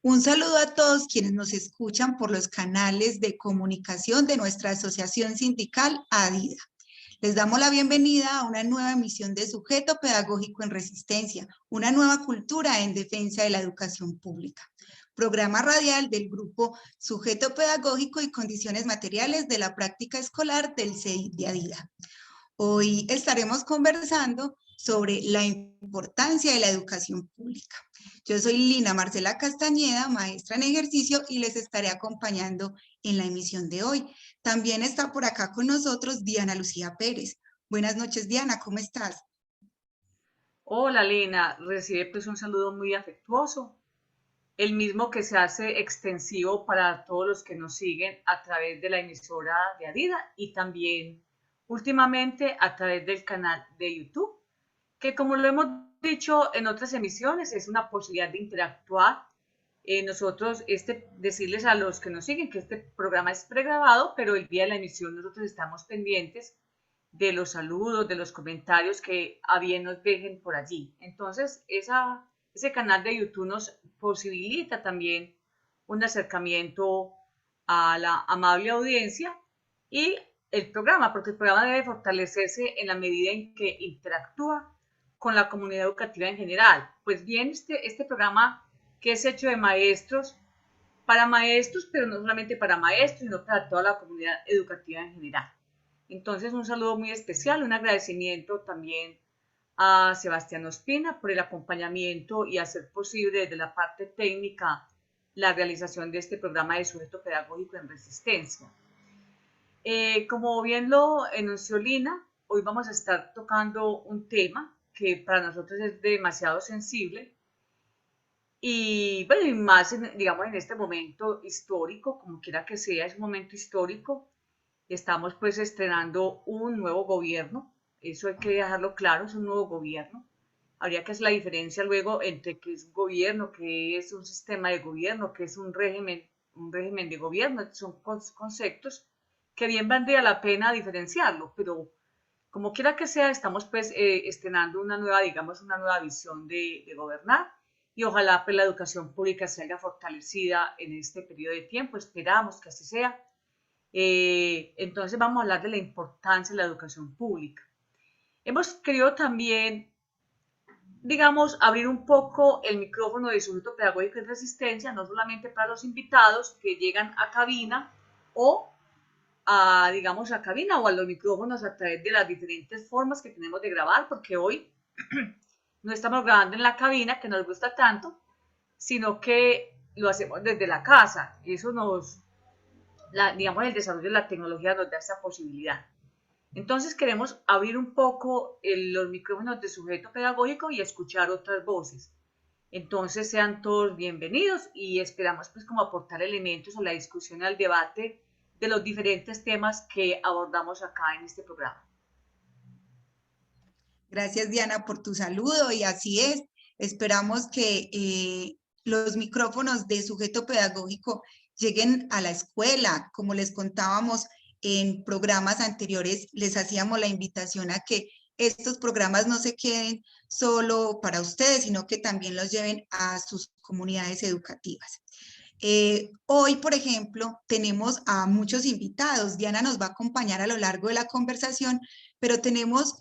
Un saludo a todos quienes nos escuchan por los canales de comunicación de nuestra asociación sindical ADIDA. Les damos la bienvenida a una nueva emisión de Sujeto Pedagógico en Resistencia, una nueva cultura en defensa de la educación pública. Programa radial del grupo Sujeto Pedagógico y Condiciones Materiales de la Práctica Escolar del CEI de ADIDA. Hoy estaremos conversando sobre la importancia de la educación pública. Yo soy Lina Marcela Castañeda, maestra en ejercicio, y les estaré acompañando en la emisión de hoy. También está por acá con nosotros Diana Lucía Pérez. Buenas noches, Diana, ¿cómo estás? Hola Lina, recibe pues un saludo muy afectuoso, el mismo que se hace extensivo para todos los que nos siguen a través de la emisora de Adida y también últimamente a través del canal de YouTube, que como lo hemos dicho en otras emisiones es una posibilidad de interactuar. Nosotros, decirles a los que nos siguen que este programa es pregrabado, pero el día de la emisión nosotros estamos pendientes de los saludos, de los comentarios que a bien nos dejen por allí. Entonces, ese canal de YouTube nos posibilita también un acercamiento a la amable audiencia y el programa, porque el programa debe fortalecerse en la medida en que interactúa con la comunidad educativa en general. Pues bien, este programa que es hecho de maestros, para maestros, pero no solamente para maestros, sino para toda la comunidad educativa en general. Entonces, un saludo muy especial, un agradecimiento también a Sebastián Ospina por el acompañamiento y hacer posible desde la parte técnica la realización de este programa de sujeto pedagógico en resistencia. Como bien lo enunció Lina, hoy vamos a estar tocando un tema que para nosotros es demasiado sensible y, bueno, y más, digamos, en este momento histórico, como quiera que sea, es un momento histórico. Estamos pues estrenando un nuevo gobierno, eso hay que dejarlo claro, es un nuevo gobierno. Habría que hacer la diferencia luego entre qué es gobierno, qué es un sistema de gobierno, qué es un régimen de gobierno, son conceptos que bien valdría la pena diferenciarlo, pero como quiera que sea, estamos pues estrenando una nueva, digamos, una nueva visión de gobernar y ojalá pues la educación pública se haya fortalecida en este periodo de tiempo, esperamos que así sea. Entonces vamos a hablar de la importancia de la educación pública. Hemos querido también, digamos, abrir un poco el micrófono de Sujeto Pedagógico en Resistencia, no solamente para los invitados que llegan a cabina o digamos, a cabina o a los micrófonos a través de las diferentes formas que tenemos de grabar, porque hoy no estamos grabando en la cabina, que nos gusta tanto, sino que lo hacemos desde la casa. Eso digamos, el desarrollo de la tecnología nos da esa posibilidad. Entonces queremos abrir un poco los micrófonos de sujeto pedagógico y escuchar otras voces. Entonces sean todos bienvenidos y esperamos pues como aportar elementos a la discusión y al debate de los diferentes temas que abordamos acá en este programa. Gracias, Diana, por tu saludo, y así es. Esperamos que los micrófonos de sujeto pedagógico lleguen a la escuela. Como les contábamos en programas anteriores, les hacíamos la invitación a que estos programas no se queden solo para ustedes, sino que también los lleven a sus comunidades educativas. Hoy, por ejemplo, tenemos a muchos invitados. Diana nos va a acompañar a lo largo de la conversación, pero tenemos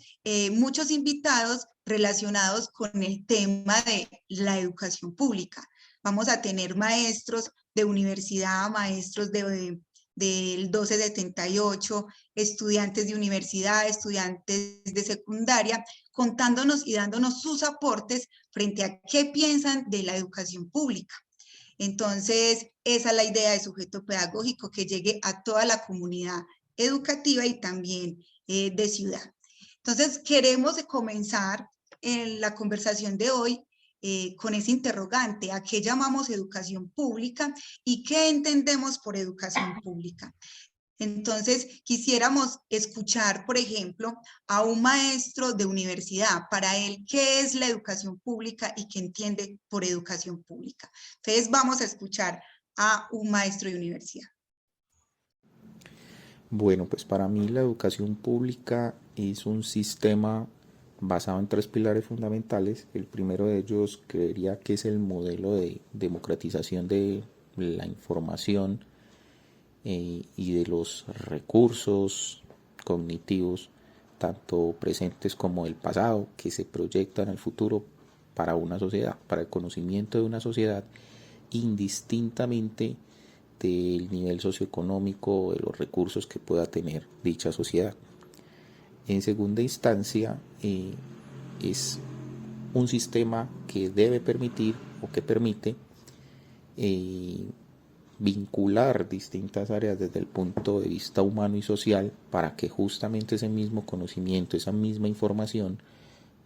muchos invitados relacionados con el tema de la educación pública. Vamos a tener maestros de universidad, maestros del 1278, estudiantes de universidad, estudiantes de secundaria, contándonos y dándonos sus aportes frente a qué piensan de la educación pública. Entonces, esa es la idea de sujeto pedagógico, que llegue a toda la comunidad educativa y también de ciudad. Entonces, queremos comenzar en la conversación de hoy con ese interrogante: ¿a qué llamamos educación pública y qué entendemos por educación pública? Entonces, quisiéramos escuchar, por ejemplo, a un maestro de universidad. Para él, ¿qué es la educación pública y qué entiende por educación pública? Entonces, vamos a escuchar a un maestro de universidad. Bueno, pues para mí la educación pública es un sistema basado en tres pilares fundamentales. El primero de ellos creería que es el modelo de democratización de la información y de los recursos cognitivos, tanto presentes como del pasado, que se proyectan al futuro para una sociedad, para el conocimiento de una sociedad, indistintamente del nivel socioeconómico o de los recursos que pueda tener dicha sociedad. En segunda instancia, es un sistema que debe permitir o que permite vincular distintas áreas desde el punto de vista humano y social para que justamente ese mismo conocimiento, esa misma información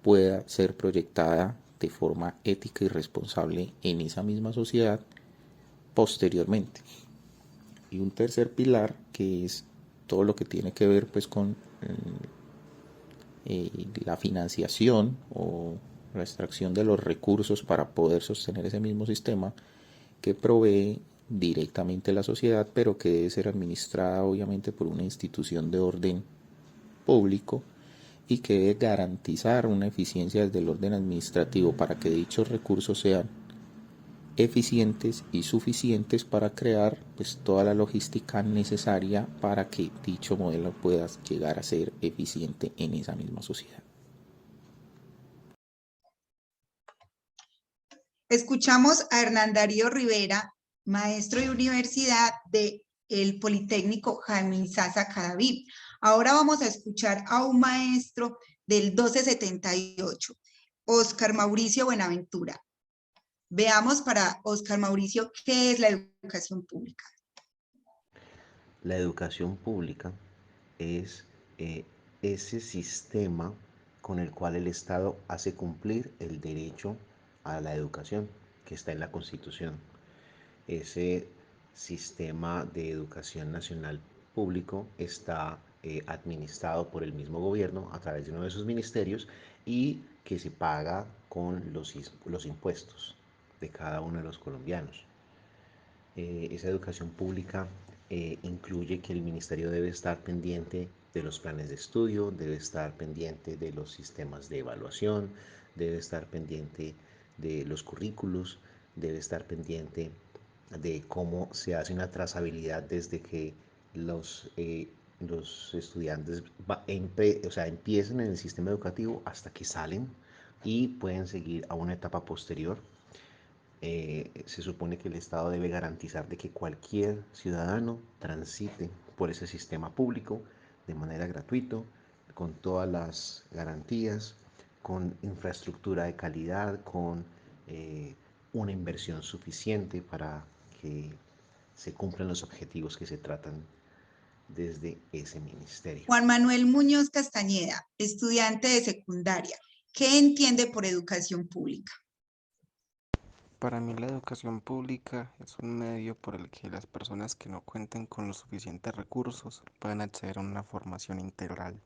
pueda ser proyectada de forma ética y responsable en esa misma sociedad posteriormente. Y un tercer pilar que es todo lo que tiene que ver pues con la financiación o la extracción de los recursos para poder sostener ese mismo sistema que provee directamente la sociedad, pero que debe ser administrada obviamente por una institución de orden público y que debe garantizar una eficiencia desde el orden administrativo para que dichos recursos sean eficientes y suficientes para crear pues toda la logística necesaria para que dicho modelo pueda llegar a ser eficiente en esa misma sociedad. Escuchamos a Hernán Darío Rivera, maestro de universidad del Politécnico Jaime Sasa Cadavid. Ahora vamos a escuchar a un maestro del 1278, Óscar Mauricio Buenaventura. Veamos para Óscar Mauricio qué es la educación pública. La educación pública es ese sistema con el cual el Estado hace cumplir el derecho a la educación que está en la Constitución. Ese sistema de educación nacional público está administrado por el mismo gobierno a través de uno de sus ministerios y que se paga con los impuestos de cada uno de los colombianos. Esa educación pública incluye que el ministerio debe estar pendiente de los planes de estudio, debe estar pendiente de los sistemas de evaluación, debe estar pendiente de los currículos, debe estar pendiente de cómo se hace una trazabilidad desde que los estudiantes empiezan en el sistema educativo hasta que salen y pueden seguir a una etapa posterior. Se supone que el Estado debe garantizar de que cualquier ciudadano transite por ese sistema público de manera gratuita, con todas las garantías, con infraestructura de calidad, con una inversión suficiente para que se cumplan los objetivos que se tratan desde ese ministerio. Juan Manuel Muñoz Castañeda, estudiante de secundaria, ¿qué entiende por educación pública? Para mí la educación pública es un medio por el que las personas que no cuenten con los suficientes recursos puedan acceder a una formación integral.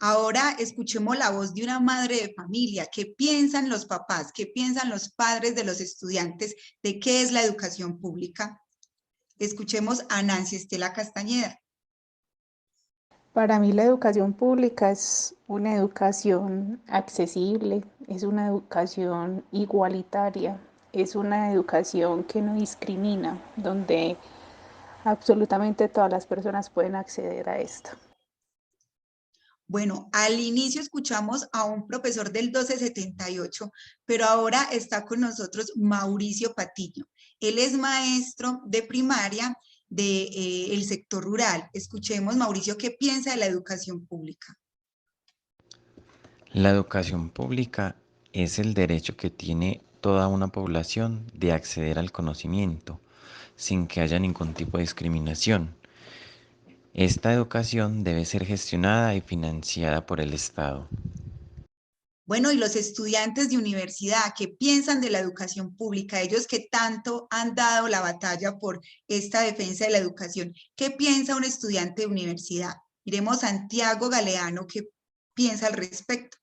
Ahora escuchemos la voz de una madre de familia. ¿Qué piensan los papás? ¿Qué piensan los padres de los estudiantes de qué es la educación pública? Escuchemos a Nancy Estela Castañeda. Para mí la educación pública es una educación accesible, es una educación igualitaria, es una educación que no discrimina, donde absolutamente todas las personas pueden acceder a esto. Bueno, al inicio escuchamos a un profesor del 1278, pero ahora está con nosotros Mauricio Patiño. Él es maestro de primaria del sector rural. Escuchemos, Mauricio, ¿qué piensa de la educación pública? La educación pública es el derecho que tiene toda una población de acceder al conocimiento, sin que haya ningún tipo de discriminación. Esta educación debe ser gestionada y financiada por el Estado. Bueno, y los estudiantes de universidad, ¿qué piensan de la educación pública? Ellos que tanto han dado la batalla por esta defensa de la educación. ¿Qué piensa un estudiante de universidad? Miremos a Santiago Galeano, ¿qué piensa al respecto?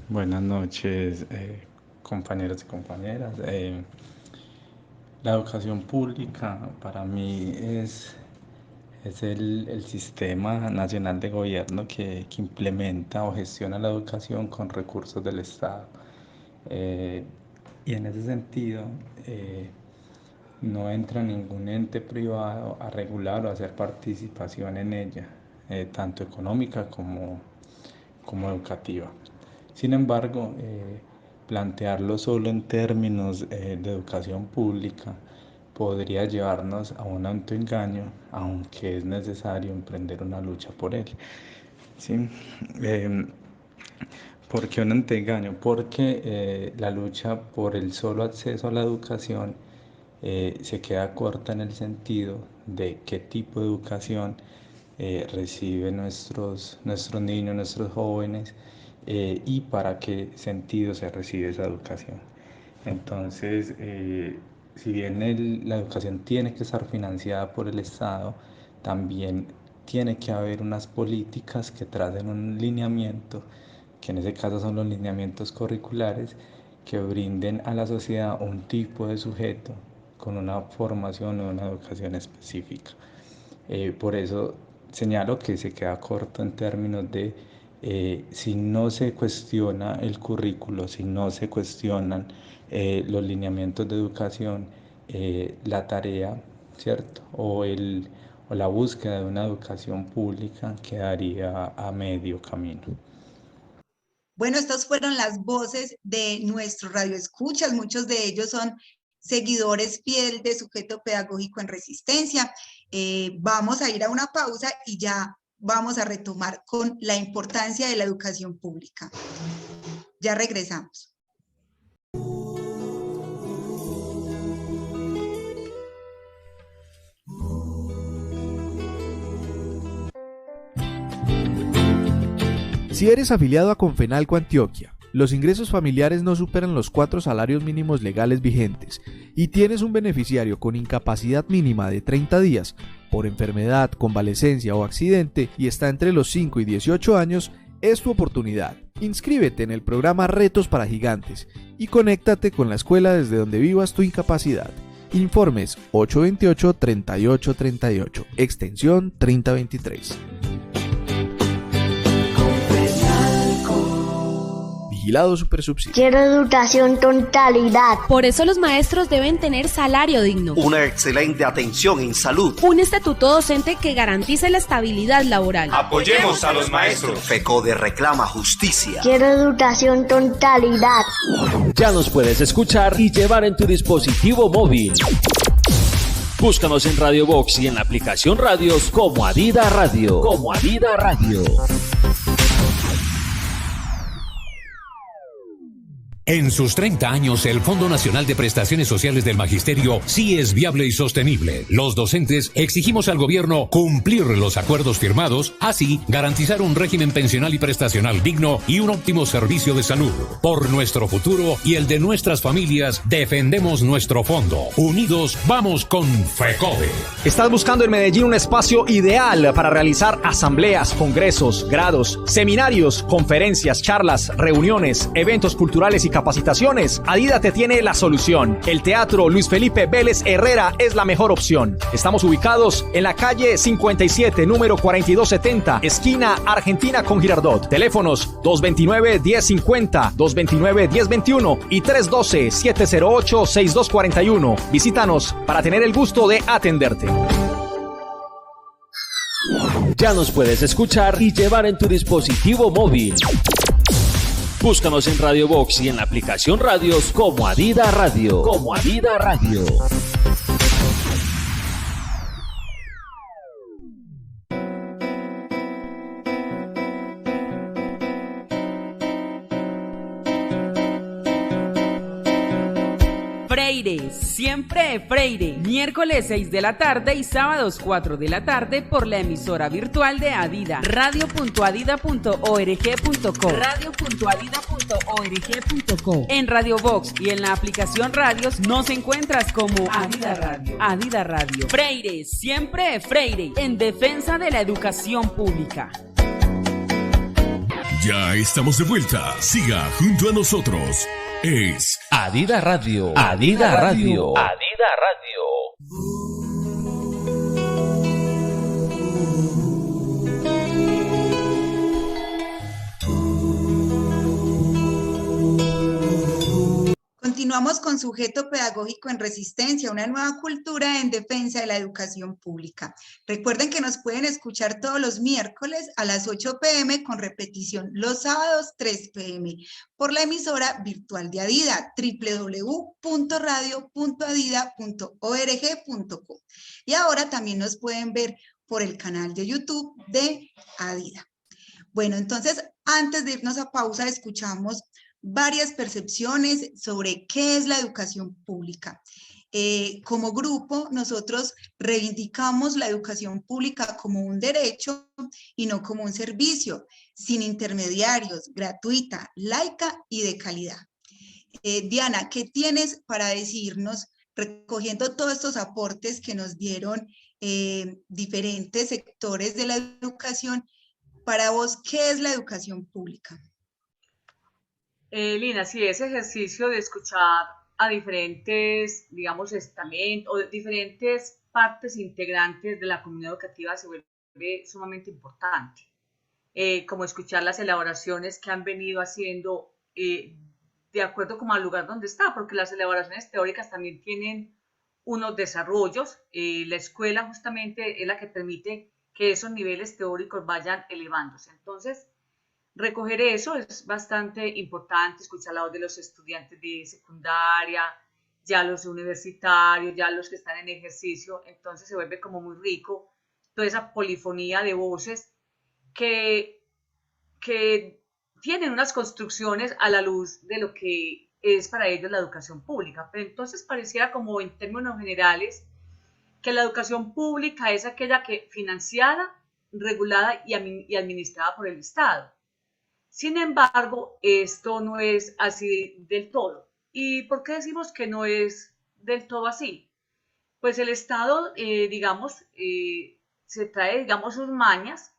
Buenas noches, compañeros y compañeras. La educación pública para mí es es el Sistema Nacional de Gobierno que implementa o gestiona la educación con recursos del Estado. Y en ese sentido, no entra ningún ente privado a regular o a hacer participación en ella, tanto económica como educativa. Sin embargo, plantearlo solo en términos de educación pública podría llevarnos a un autoengaño, aunque es necesario emprender una lucha por él. ¿Sí? ¿Por qué un autoengaño? Porque la lucha por el solo acceso a la educación se queda corta en el sentido de qué tipo de educación reciben nuestros niños, nuestros jóvenes, y para qué sentido se recibe esa educación. Entonces, si bien la educación tiene que estar financiada por el Estado, también tiene que haber unas políticas que tracen un lineamiento, que en ese caso son los lineamientos curriculares, que brinden a la sociedad un tipo de sujeto con una formación o una educación específica. Por eso señalo que se queda corto en términos de si no se cuestiona el currículo, si no se cuestionan los lineamientos de educación, la tarea, ¿cierto? O la búsqueda de una educación pública quedaría a medio camino. Bueno, estas fueron las voces de nuestros radioescuchas, muchos de ellos son seguidores fieles de Sujeto Pedagógico en Resistencia. Vamos a ir a una pausa y ya vamos a retomar con la importancia de la educación pública. Ya regresamos. Si eres afiliado a Confenalco Antioquia, los ingresos familiares no superan los 4 salarios mínimos legales vigentes y tienes un beneficiario con incapacidad mínima de 30 días por enfermedad, convalecencia o accidente y está entre los 5 y 18 años, es tu oportunidad. Inscríbete en el programa Retos para Gigantes y conéctate con la escuela desde donde vivas tu incapacidad. Informes 828-3838, extensión 3023. Vigilado Supersubsidio. Quiero educación con calidad. Por eso los maestros deben tener salario digno. Una excelente atención en salud. Un estatuto docente que garantice la estabilidad laboral. Apoyemos a los maestros. FECODE reclama justicia. Quiero educación con calidad. Ya nos puedes escuchar y llevar en tu dispositivo móvil. Búscanos en Radio Box y en la aplicación Radios como Adida Radio. En sus 30 años, el Fondo Nacional de Prestaciones Sociales del Magisterio sí es viable y sostenible. Los docentes exigimos al gobierno cumplir los acuerdos firmados, así garantizar un régimen pensional y prestacional digno y un óptimo servicio de salud. Por nuestro futuro y el de nuestras familias, defendemos nuestro fondo. Unidos, vamos con FECODE. ¿Estás buscando en Medellín un espacio ideal para realizar asambleas, congresos, grados, seminarios, conferencias, charlas, reuniones, eventos culturales y capacitaciones? Adida te tiene la solución. El Teatro Luis Felipe Vélez Herrera es la mejor opción. Estamos ubicados en la calle 57, número 4270, esquina Argentina con Girardot. Teléfonos 229-1050, 229-1021 y 312-708-6241. Visítanos para tener el gusto de atenderte. Ya nos puedes escuchar y llevar en tu dispositivo móvil. Búscanos en Radio Box y en la aplicación Radios como Adida Radio. Freire, siempre Freire, miércoles 6 de la tarde y sábados 4 de la tarde por la emisora virtual de Adida, radio.adida.org.co. En Radio Box y en la aplicación Radios nos encuentras como Adida Radio. Freire, siempre Freire, en defensa de la educación pública. Ya estamos de vuelta. Siga junto a nosotros. Es Adida Radio. Continuamos con Sujeto Pedagógico en Resistencia, una nueva cultura en defensa de la educación pública. Recuerden que nos pueden escuchar todos los miércoles a las 8 p.m. con repetición los sábados 3 p.m. por la emisora virtual de Adida, www.radio.adida.org.co. Y ahora también nos pueden ver por el canal de YouTube de Adida. Bueno, entonces, antes de irnos a pausa, escuchamos varias percepciones sobre qué es la educación pública. Como grupo, nosotros reivindicamos la educación pública como un derecho y no como un servicio, sin intermediarios, gratuita, laica y de calidad. Diana, ¿qué tienes para decirnos, recogiendo todos estos aportes que nos dieron diferentes sectores de la educación? Para vos, ¿qué es la educación pública? Lina, sí, ese ejercicio de escuchar a diferentes, digamos, estamentos o diferentes partes integrantes de la comunidad educativa se vuelve sumamente importante. Como escuchar las elaboraciones que han venido haciendo de acuerdo como al lugar donde está, porque las elaboraciones teóricas también tienen unos desarrollos. La escuela justamente es la que permite que esos niveles teóricos vayan elevándose. Entonces, recoger eso es bastante importante, escuchar la voz de los estudiantes de secundaria, ya los universitarios, ya los que están en ejercicio, entonces se vuelve como muy rico toda esa polifonía de voces que tienen unas construcciones a la luz de lo que es para ellos la educación pública. Pero entonces pareciera como en términos generales que la educación pública es aquella que financiada, regulada y administrada por el Estado. Sin embargo, esto no es así del todo. ¿Y por qué decimos que no es del todo así? Pues el Estado, se trae, digamos, sus mañas,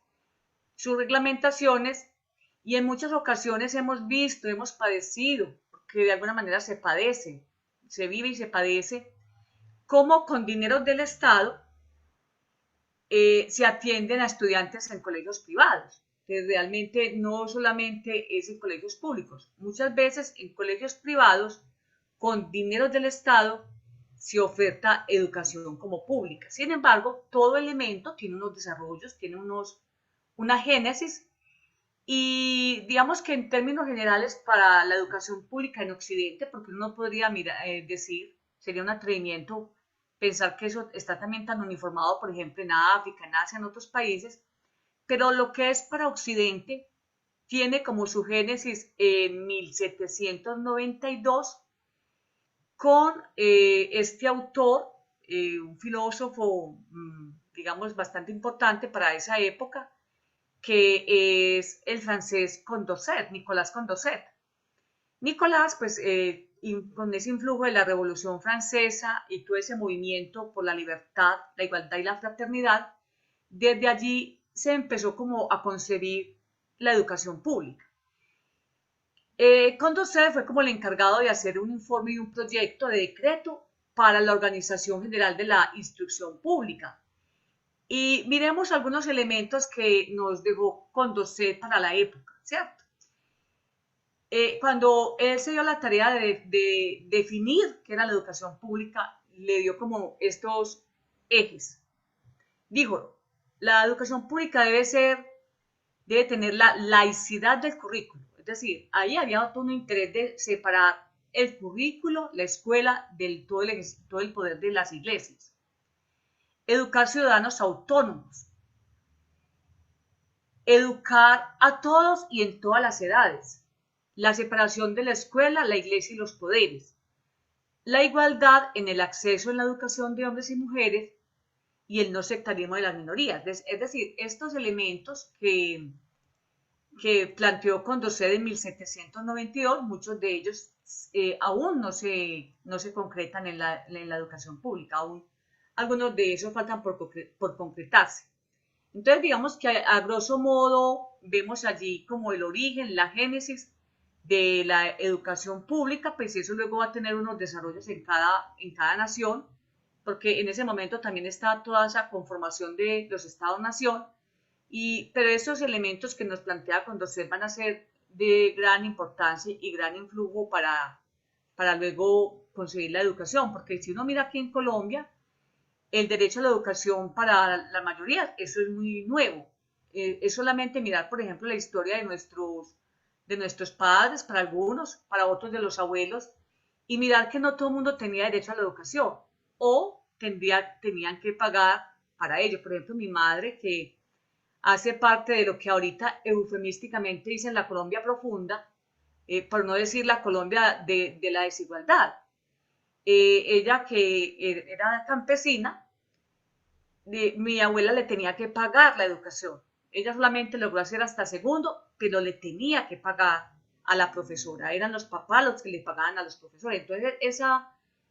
sus reglamentaciones, y en muchas ocasiones hemos visto, hemos padecido, porque de alguna manera se padece, se vive y se padece, cómo con dinero del Estado se atienden a estudiantes en colegios privados. Realmente no solamente es en colegios públicos, muchas veces en colegios privados con dinero del Estado se oferta educación como pública. Sin embargo, todo elemento tiene unos desarrollos, tiene una génesis, y digamos que en términos generales para la educación pública en Occidente, porque uno podría decir, sería un atrevimiento pensar que eso está también tan uniformado, por ejemplo, en África, en Asia, en otros países, pero lo que es para Occidente tiene como su génesis en 1792 con este autor, un filósofo, digamos, bastante importante para esa época, que es el francés Condorcet, Nicolas Condorcet. Nicolás, pues, con ese influjo de la Revolución Francesa y todo ese movimiento por la libertad, la igualdad y la fraternidad, desde allí se empezó como a concebir la educación pública. Condorcet fue como el encargado de hacer un informe y un proyecto de decreto para la Organización General de la Instrucción Pública. Y miremos algunos elementos que nos dejó Condorcet para la época, ¿cierto? Cuando él se dio la tarea de definir qué era la educación pública, le dio como estos ejes. Dijo, la educación pública debe tener la laicidad del currículo. Es decir, ahí había todo un interés de separar el currículo, la escuela, del todo el poder de las iglesias. Educar ciudadanos autónomos. Educar a todos y en todas las edades. La separación de la escuela, la iglesia y los poderes. La igualdad en el acceso en la educación de hombres y mujeres y el no sectarismo de las minorías. Es decir, estos elementos que planteó Condorcet en 1792, muchos de ellos aún no se concretan en la educación pública, aún algunos de esos faltan por concretarse. Entonces, digamos que a grosso modo vemos allí como el origen, la génesis de la educación pública, pues eso luego va a tener unos desarrollos en cada nación, porque en ese momento también está toda esa conformación de los estados-nación, pero esos elementos que nos plantea Condorcet van a ser de gran importancia y gran influjo para para luego conseguir la educación, porque si uno mira aquí en Colombia, el derecho a la educación para la mayoría, eso es muy nuevo. Es solamente mirar, por ejemplo, la historia de nuestros padres, para algunos, para otros de los abuelos, y mirar que no todo el mundo tenía derecho a la educación, o tenían que pagar para ello. Por ejemplo, mi madre, que hace parte de lo que ahorita eufemísticamente dicen la Colombia profunda, por no decir la Colombia de la desigualdad. Ella, que era campesina, mi abuela le tenía que pagar la educación. Ella solamente logró hacer hasta segundo, pero le tenía que pagar a la profesora. Eran los papás los que le pagaban a los profesores. Entonces,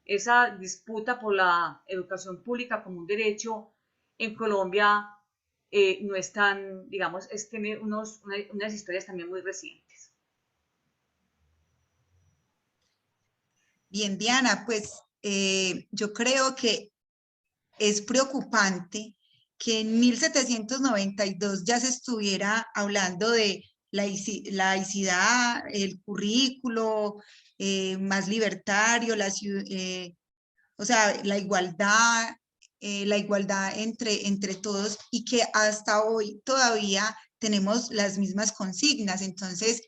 esa disputa por la educación pública como un derecho en Colombia no es tan, digamos, tiene unas historias también muy recientes. Bien, Diana, pues yo creo que es preocupante que en 1792 ya se estuviera hablando de laicidad, el currículo más libertario, o sea, la igualdad entre todos, y que hasta hoy todavía tenemos las mismas consignas. Entonces,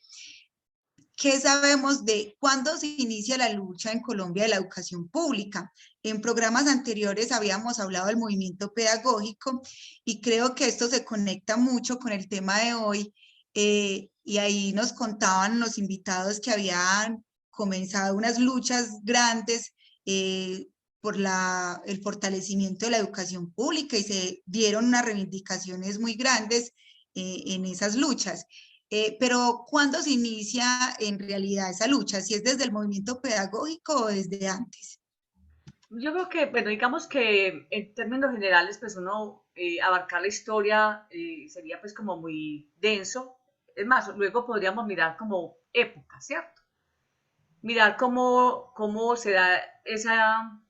¿qué sabemos de cuándo se inicia la lucha en Colombia de la educación pública? En programas anteriores habíamos hablado del movimiento pedagógico y creo que esto se conecta mucho con el tema de hoy, y ahí nos contaban los invitados que habían comenzado unas luchas grandes por el fortalecimiento de la educación pública, y se dieron unas reivindicaciones muy grandes en esas luchas. Pero ¿cuándo se inicia en realidad esa lucha? ¿Si es desde el movimiento pedagógico o desde antes? Yo creo que, bueno, digamos que en términos generales, pues uno abarcar la historia sería pues como muy denso. Es más, luego podríamos mirar como época, ¿cierto? Mirar cómo se da esa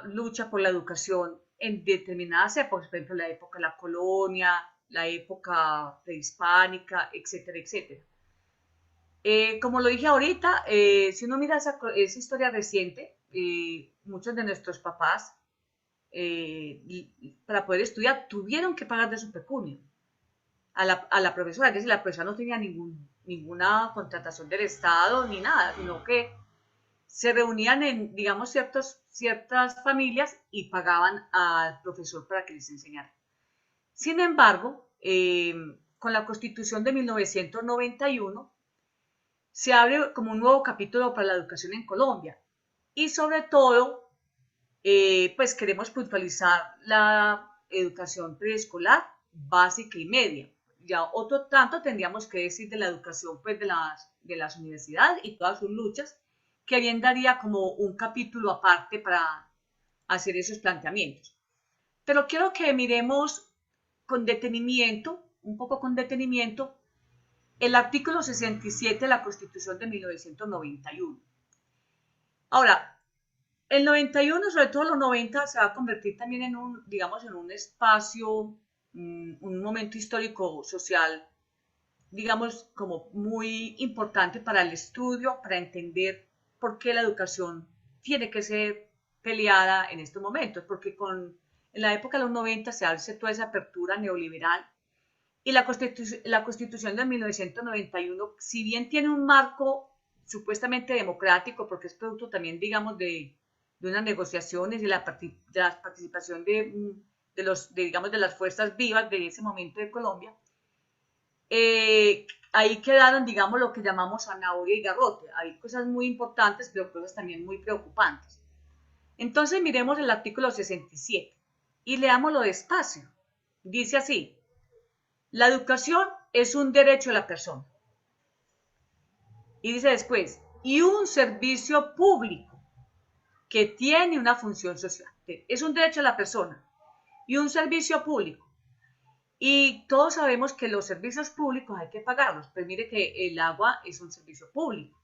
lucha por la educación en determinadas épocas, por ejemplo, la época de la colonia, la época prehispánica, etcétera, etcétera. Como lo dije ahorita, si uno mira esa historia reciente, muchos de nuestros papás, para poder estudiar, tuvieron que pagar de su pecunio a la profesora. Es decir, la profesora no tenía ninguna contratación del Estado ni nada, sino que se reunían en, digamos, ciertas familias y pagaban al profesor para que les enseñara. Sin embargo, con la Constitución de 1991, se abre como un nuevo capítulo para la educación en Colombia, y sobre todo, pues queremos puntualizar la educación preescolar, básica y media. Ya otro tanto tendríamos que decir de la educación pues, de las universidades y todas sus luchas, que bien daría como un capítulo aparte para hacer esos planteamientos. Pero quiero que miremos con detenimiento, un poco con detenimiento, el artículo 67 de la Constitución de 1991. Ahora, el 91, sobre todo los 90, se va a convertir también en un espacio, un momento histórico social, digamos, como muy importante para el estudio, para entender por qué la educación tiene que ser peleada en estos momentos, porque en la época de los 90 se hace toda esa apertura neoliberal, y la Constitución de 1991, si bien tiene un marco supuestamente democrático, porque es producto también, digamos, de unas negociaciones y la participación digamos, de las fuerzas vivas de ese momento de Colombia, ahí quedaron, digamos, lo que llamamos zanahoria y garrote. Hay cosas muy importantes, pero cosas también muy preocupantes. Entonces miremos el artículo 67 y leámoslo despacio. Dice así: la educación es un derecho de la persona. Y dice después, y un servicio público que tiene una función social. Es un derecho de la persona y un servicio público. Y todos sabemos que los servicios públicos hay que pagarlos. Pues mire que el agua es un servicio público.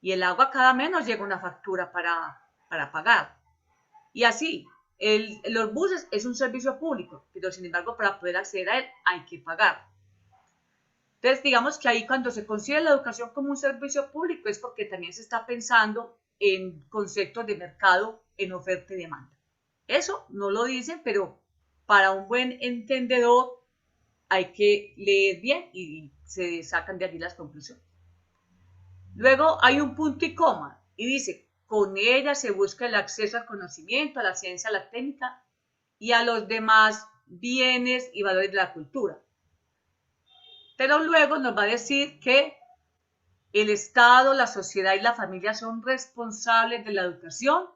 Y el agua cada mes nos llega una factura para pagar. Y así, los buses es un servicio público, pero sin embargo para poder acceder a él hay que pagar. Entonces, digamos que ahí cuando se considera la educación como un servicio público es porque también se está pensando en conceptos de mercado, en oferta y demanda. Eso no lo dicen, pero para un buen entendedor hay que leer bien y se sacan de aquí las conclusiones. Luego hay un punto y coma y dice, con ella se busca el acceso al conocimiento, a la ciencia, a la técnica y a los demás bienes y valores de la cultura. Pero luego nos va a decir que el Estado, la sociedad y la familia son responsables de la educación,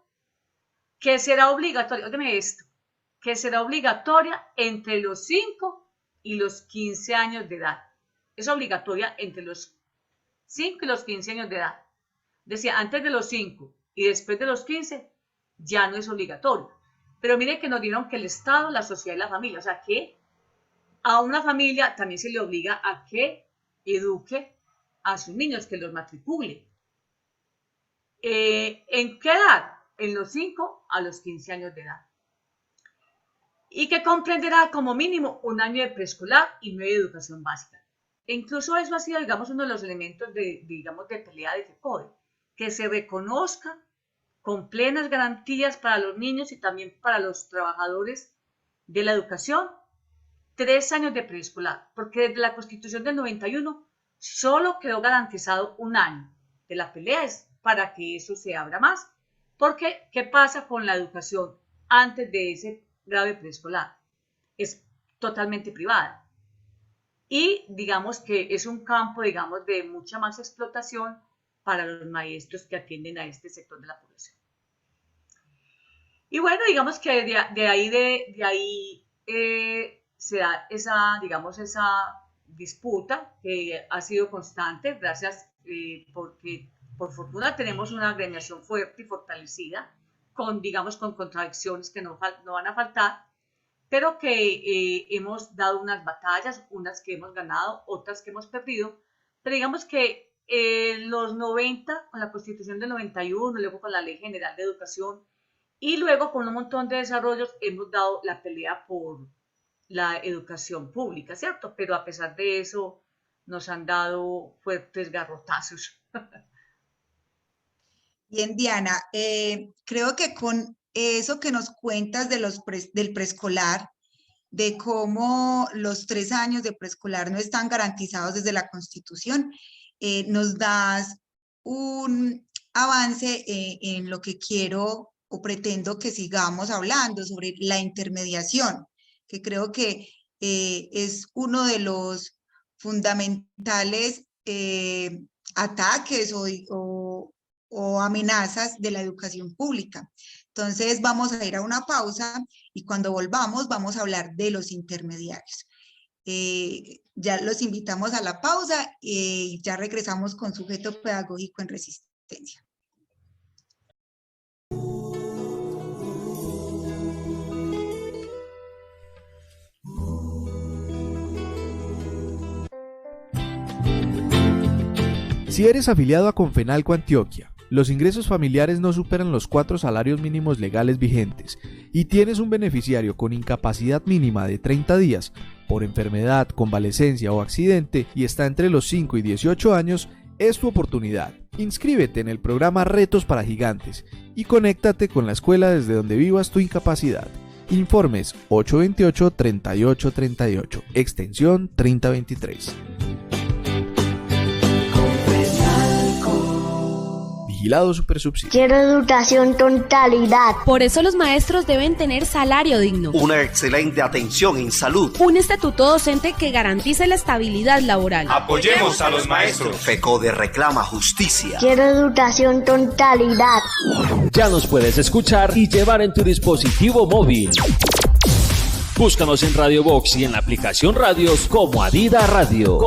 que será obligatoria, óigame esto, que será obligatoria entre los 5 y los 15 años de edad. Es obligatoria entre los 5 y los 15 años de edad. Decía, antes de los 5 y después de los 15 ya no es obligatorio. Pero mire que nos dieron que el Estado, la sociedad y la familia, o sea que a una familia también se le obliga a que eduque a sus niños, que los matricule. ¿En qué edad? En los 5 a los 15 años de edad. Y que comprenderá como mínimo un año de preescolar y 9 de educación básica. E incluso eso ha sido, digamos, uno de los elementos de pelea de FECODE, que se reconozca con plenas garantías para los niños y también para los trabajadores de la educación 3 años de preescolar, porque desde la Constitución del 91 solo quedó garantizado un año. De la pelea es para que eso se abra más, porque ¿qué pasa con la educación antes de ese grado de preescolar? Es totalmente privada y digamos que es un campo, digamos, de mucha más explotación para los maestros que atienden a este sector de la población. Y bueno, digamos que de ahí se da esa, digamos, esa disputa que ha sido constante, gracias porque por fortuna tenemos una agremiación fuerte y fortalecida, digamos, con contradicciones que no van a faltar, pero que hemos dado unas batallas, unas que hemos ganado, otras que hemos perdido, pero digamos que los 90, con la Constitución del 91, luego con la Ley General de Educación, y luego con un montón de desarrollos hemos dado la pelea por la educación pública, ¿cierto? Pero a pesar de eso nos han dado fuertes garrotazos. Bien, Diana, creo que con eso que nos cuentas de del preescolar, de cómo los 3 años de preescolar no están garantizados desde la Constitución, nos das un avance en lo que quiero o pretendo que sigamos hablando sobre la intermediación, que creo que es uno de los fundamentales ataques o amenazas de la educación pública. Entonces vamos a ir a una pausa y cuando volvamos vamos a hablar de los intermediarios. Ya los invitamos a la pausa y ya regresamos con Sujeto Pedagógico en Resistencia. Si eres afiliado a Confenalco Antioquia, los ingresos familiares no superan los 4 salarios mínimos legales vigentes y tienes un beneficiario con incapacidad mínima de 30 días por enfermedad, convalecencia o accidente y está entre los 5 y 18 años, es tu oportunidad. Inscríbete en el programa Retos para Gigantes y conéctate con la escuela desde donde vivas tu incapacidad. Informes 828-3838, extensión 3023. Vigilado Supersubsidio. Quiero educación totalidad. Por eso los maestros deben tener salario digno. Una excelente atención en salud. Un estatuto docente que garantice la estabilidad laboral. Apoyemos a los maestros. FECODE reclama justicia. Quiero educación totalidad. Ya nos puedes escuchar y llevar en tu dispositivo móvil. Búscanos en Radio Box y en la aplicación Radios como Adida Radio.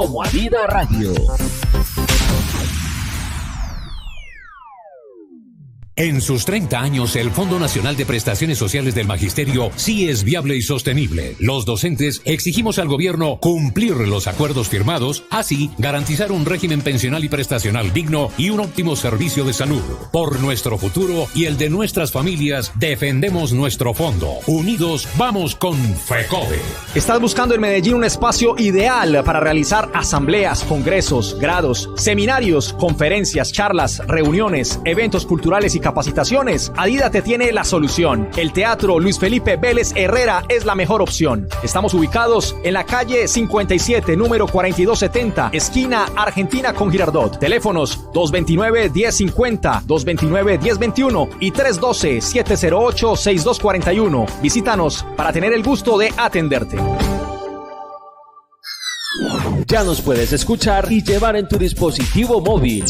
En sus 30 años, el Fondo Nacional de Prestaciones Sociales del Magisterio sí es viable y sostenible. Los docentes exigimos al gobierno cumplir los acuerdos firmados, así garantizar un régimen pensional y prestacional digno y un óptimo servicio de salud. Por nuestro futuro y el de nuestras familias, defendemos nuestro fondo. Unidos, vamos con FECODE. ¿Estás buscando en Medellín un espacio ideal para realizar asambleas, congresos, grados, seminarios, conferencias, charlas, reuniones, eventos culturales y capacitaciones? Adida te tiene la solución. El Teatro Luis Felipe Vélez Herrera es la mejor opción. Estamos ubicados en la calle 57, número 4270, esquina Argentina con Girardot. Teléfonos 229-1050, 229-1021 y 312-708-6241. Visítanos para tener el gusto de atenderte. Ya nos puedes escuchar y llevar en tu dispositivo móvil.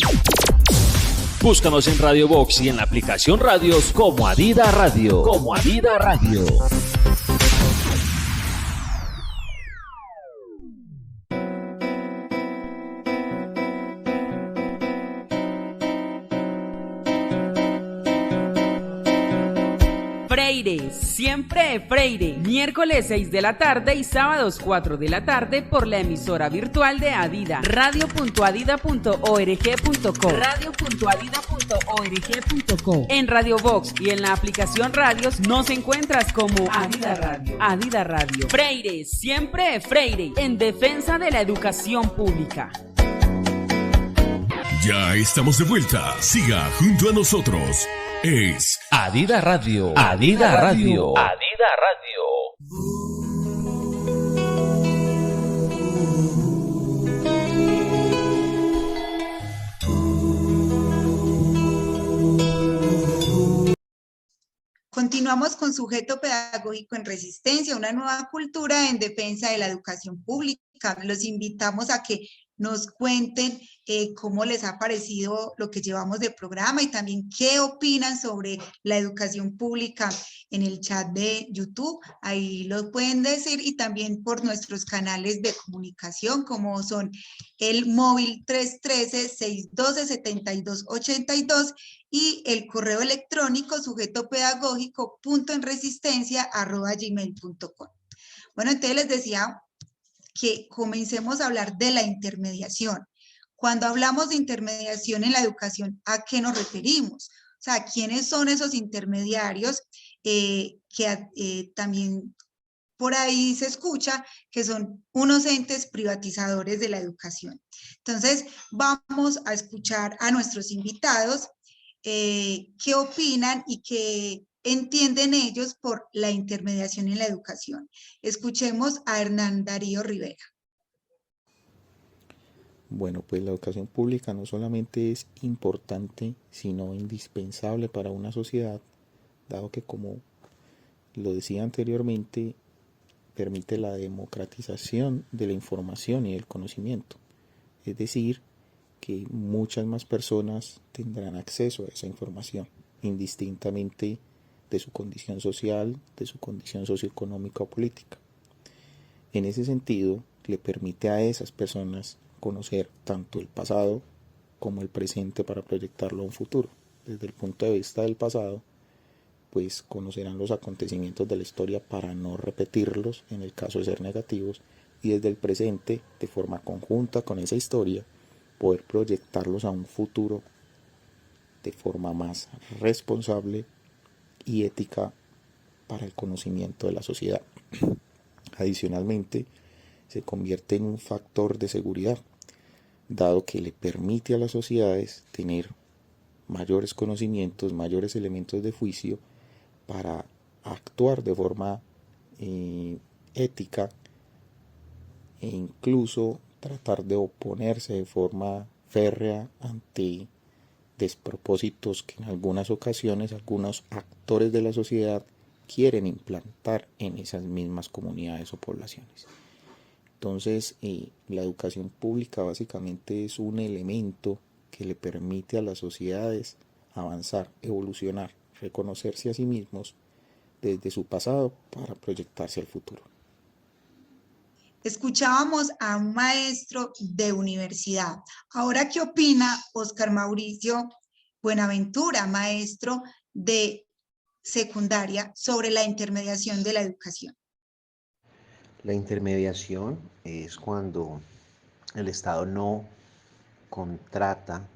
Búscanos en Radio Box y en la aplicación Radios como Adida Radio. Como Adida Radio. Freire, siempre Freire. Miércoles 6 de la tarde y sábados 4 de la tarde por la emisora virtual de Adida. Radio.adida.org.co. Radio.adida.org.co. En Radio Box y en la aplicación Radios nos encuentras como Adida Radio. Adida Radio. Freire, siempre Freire. En defensa de la educación pública. Ya estamos de vuelta. Siga junto a nosotros. Es Adida Radio. Adida Radio. Adida Radio. Continuamos con Sujeto Pedagógico en Resistencia, una nueva cultura en defensa de la educación pública. Los invitamos a que nos cuenten cómo les ha parecido lo que llevamos de programa y también qué opinan sobre la educación pública en el chat de YouTube. Ahí lo pueden decir y también por nuestros canales de comunicación como son el móvil 313-612-7282 y el correo electrónico sujetopedagógico.enresistencia@gmail.com. Bueno, entonces les decía que comencemos a hablar de la intermediación. Cuando hablamos de intermediación en la educación, ¿a qué nos referimos? O sea, ¿quiénes son esos intermediarios que también por ahí se escucha que son unos entes privatizadores de la educación? Entonces, vamos a escuchar a nuestros invitados qué opinan y qué entienden ellos por la intermediación en la educación. Escuchemos a Hernán Darío Rivera. Bueno, pues la educación pública no solamente es importante, sino indispensable para una sociedad, dado que, como lo decía anteriormente, permite la democratización de la información y del conocimiento. Es decir, que muchas más personas tendrán acceso a esa información, indistintamente de su condición social, de su condición socioeconómica o política. En ese sentido, le permite a esas personas conocer tanto el pasado como el presente para proyectarlo a un futuro. Desde el punto de vista del pasado, pues conocerán los acontecimientos de la historia para no repetirlos en el caso de ser negativos, y desde el presente, de forma conjunta con esa historia, poder proyectarlos a un futuro de forma más responsable y ética para el conocimiento de la sociedad. Adicionalmente, se convierte en un factor de seguridad, dado que le permite a las sociedades tener mayores conocimientos, mayores elementos de juicio para actuar de forma ética e incluso tratar de oponerse de forma férrea ante despropósitos que en algunas ocasiones algunos actores de la sociedad quieren implantar en esas mismas comunidades o poblaciones. Entonces, la educación pública básicamente es un elemento que le permite a las sociedades avanzar, evolucionar, reconocerse a sí mismos desde su pasado para proyectarse al futuro. Escuchábamos a un maestro de universidad. Ahora, ¿qué opina Óscar Mauricio Buenaventura, maestro de secundaria, sobre la intermediación de la educación. La intermediación es cuando el Estado no contrata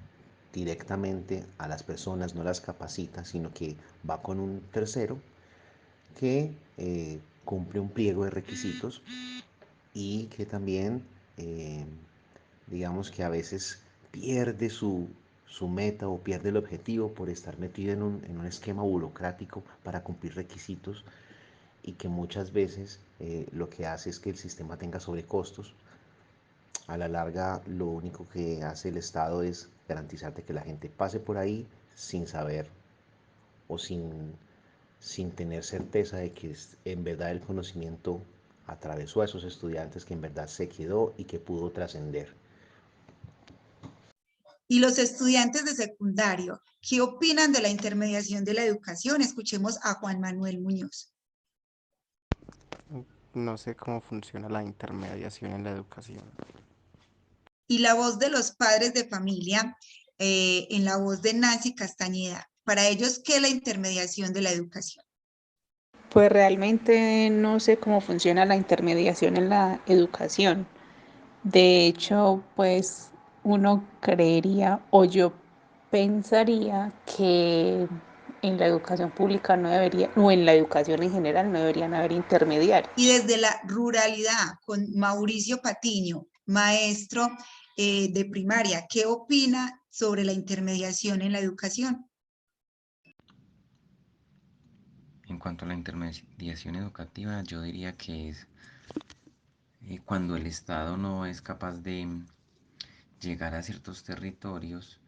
directamente a las personas, no las capacita, sino que va con un tercero que cumple un pliego de requisitos y que también, digamos que a veces pierde su meta o pierde el objetivo por estar metido en un esquema burocrático para cumplir requisitos y que muchas veces lo que hace es que el sistema tenga sobrecostos. A la larga, lo único que hace el Estado es garantizarte que la gente pase por ahí sin saber o sin tener certeza de que en verdad el conocimiento atravesó a esos estudiantes, que en verdad se quedó y que pudo trascender. Y los estudiantes de secundario, ¿qué opinan de la intermediación de la educación? Escuchemos a Juan Manuel Muñoz. No sé cómo funciona la intermediación en la educación. Y la voz de los padres de familia, en la voz de Nancy Castañeda. Para ellos, ¿qué es la intermediación de la educación? Pues realmente no sé cómo funciona la intermediación en la educación. De hecho, pues uno creería o yo pensaría que en la educación pública no debería, o en la educación en general no deberían haber intermediarios. Y desde la ruralidad, con Mauricio Patiño, maestro de primaria, ¿qué opina sobre la intermediación en la educación? En cuanto a la intermediación educativa, yo diría que es cuando el Estado no es capaz de llegar a ciertos territorios,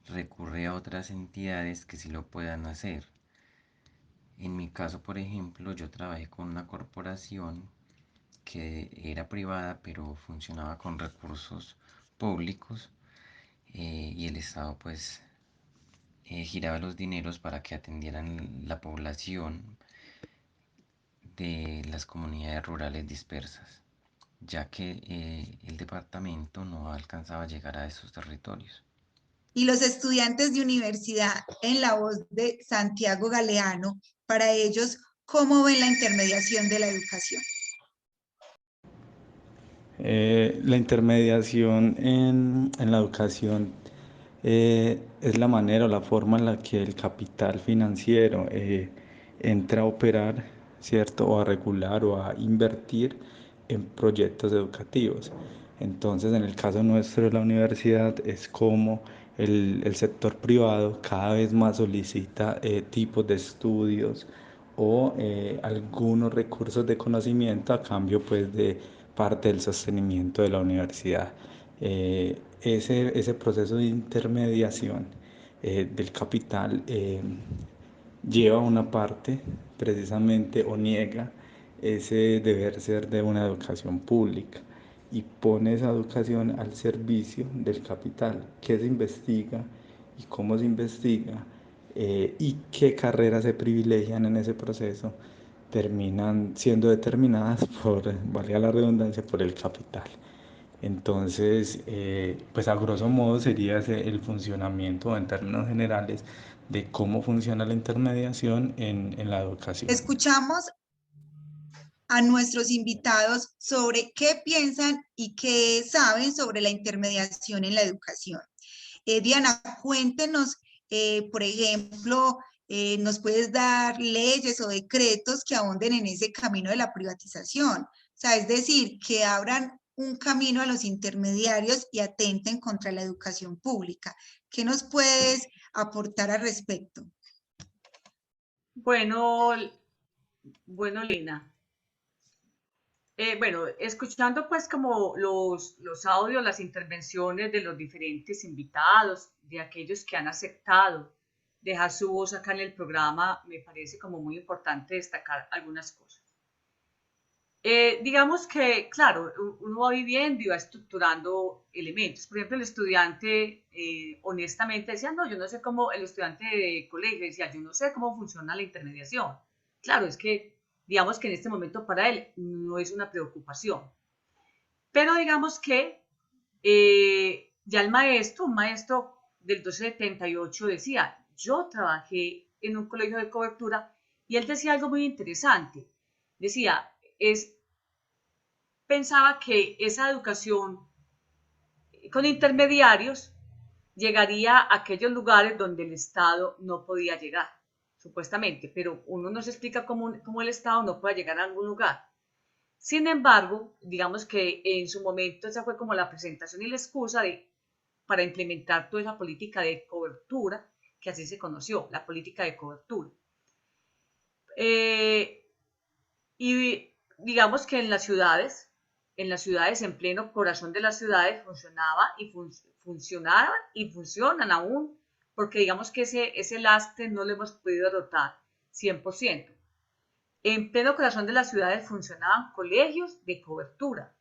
recurre a otras entidades que sí lo puedan hacer. En mi caso, por ejemplo, yo trabajé con una corporación que era privada, pero funcionaba con recursos públicos y el Estado pues giraba los dineros para que atendieran la población de las comunidades rurales dispersas, ya que el departamento no alcanzaba a llegar a esos territorios. Y los estudiantes de universidad, en la voz de Santiago Galeano, para ellos, ¿cómo ven la intermediación de la educación? La intermediación en la educación es la manera o la forma en la que el capital financiero entra a operar, ¿cierto? O a regular o a invertir en proyectos educativos. Entonces, en el caso nuestro de la universidad, es como el sector privado cada vez más solicita tipos de estudios o algunos recursos de conocimiento a cambio pues de parte del sostenimiento de la universidad. Ese proceso de intermediación del capital lleva una parte precisamente o niega ese deber ser de una educación pública y pone esa educación al servicio del capital. ¿Qué se investiga y cómo se investiga? Y qué carreras se privilegian en ese proceso terminan siendo determinadas por, valga la redundancia, por el capital. Entonces, pues a grosso modo sería ese el funcionamiento en términos generales de cómo funciona la intermediación en la educación. Escuchamos a nuestros invitados sobre qué piensan y qué saben sobre la intermediación en la educación. Diana, cuéntenos, por ejemplo, ¿nos puedes dar leyes o decretos que ahonden en ese camino de la privatización? O sea, es decir, que abran un camino a los intermediarios y atenten contra la educación pública. ¿Qué nos puedes aportar al respecto? Bueno, Lina. Bueno, escuchando pues como los audios, las intervenciones de los diferentes invitados, de aquellos que han aceptado dejar su voz acá en el programa, me parece como muy importante destacar algunas cosas. Digamos que, claro, uno va viviendo y va estructurando elementos. Por ejemplo, el estudiante honestamente decía, no, yo no sé cómo, el estudiante de colegio decía, yo no sé cómo funciona la intermediación. Claro, es que digamos que en este momento para él no es una preocupación. Pero digamos que ya un maestro del 1278 decía, yo trabajé en un colegio de cobertura, y él decía algo muy interesante. Decía, pensaba que esa educación con intermediarios llegaría a aquellos lugares donde el Estado no podía llegar, supuestamente, pero uno no se explica cómo el Estado no puede llegar a algún lugar. Sin embargo, digamos que en su momento esa fue como la presentación y la excusa para implementar toda esa política de cobertura, que así se conoció, la política de cobertura. Y digamos que en las ciudades, en pleno corazón de las ciudades, funcionaba y funcionaban y funcionan aún, porque digamos que ese lastre no lo hemos podido derrotar 100%. En pleno corazón de las ciudades funcionaban colegios de cobertura.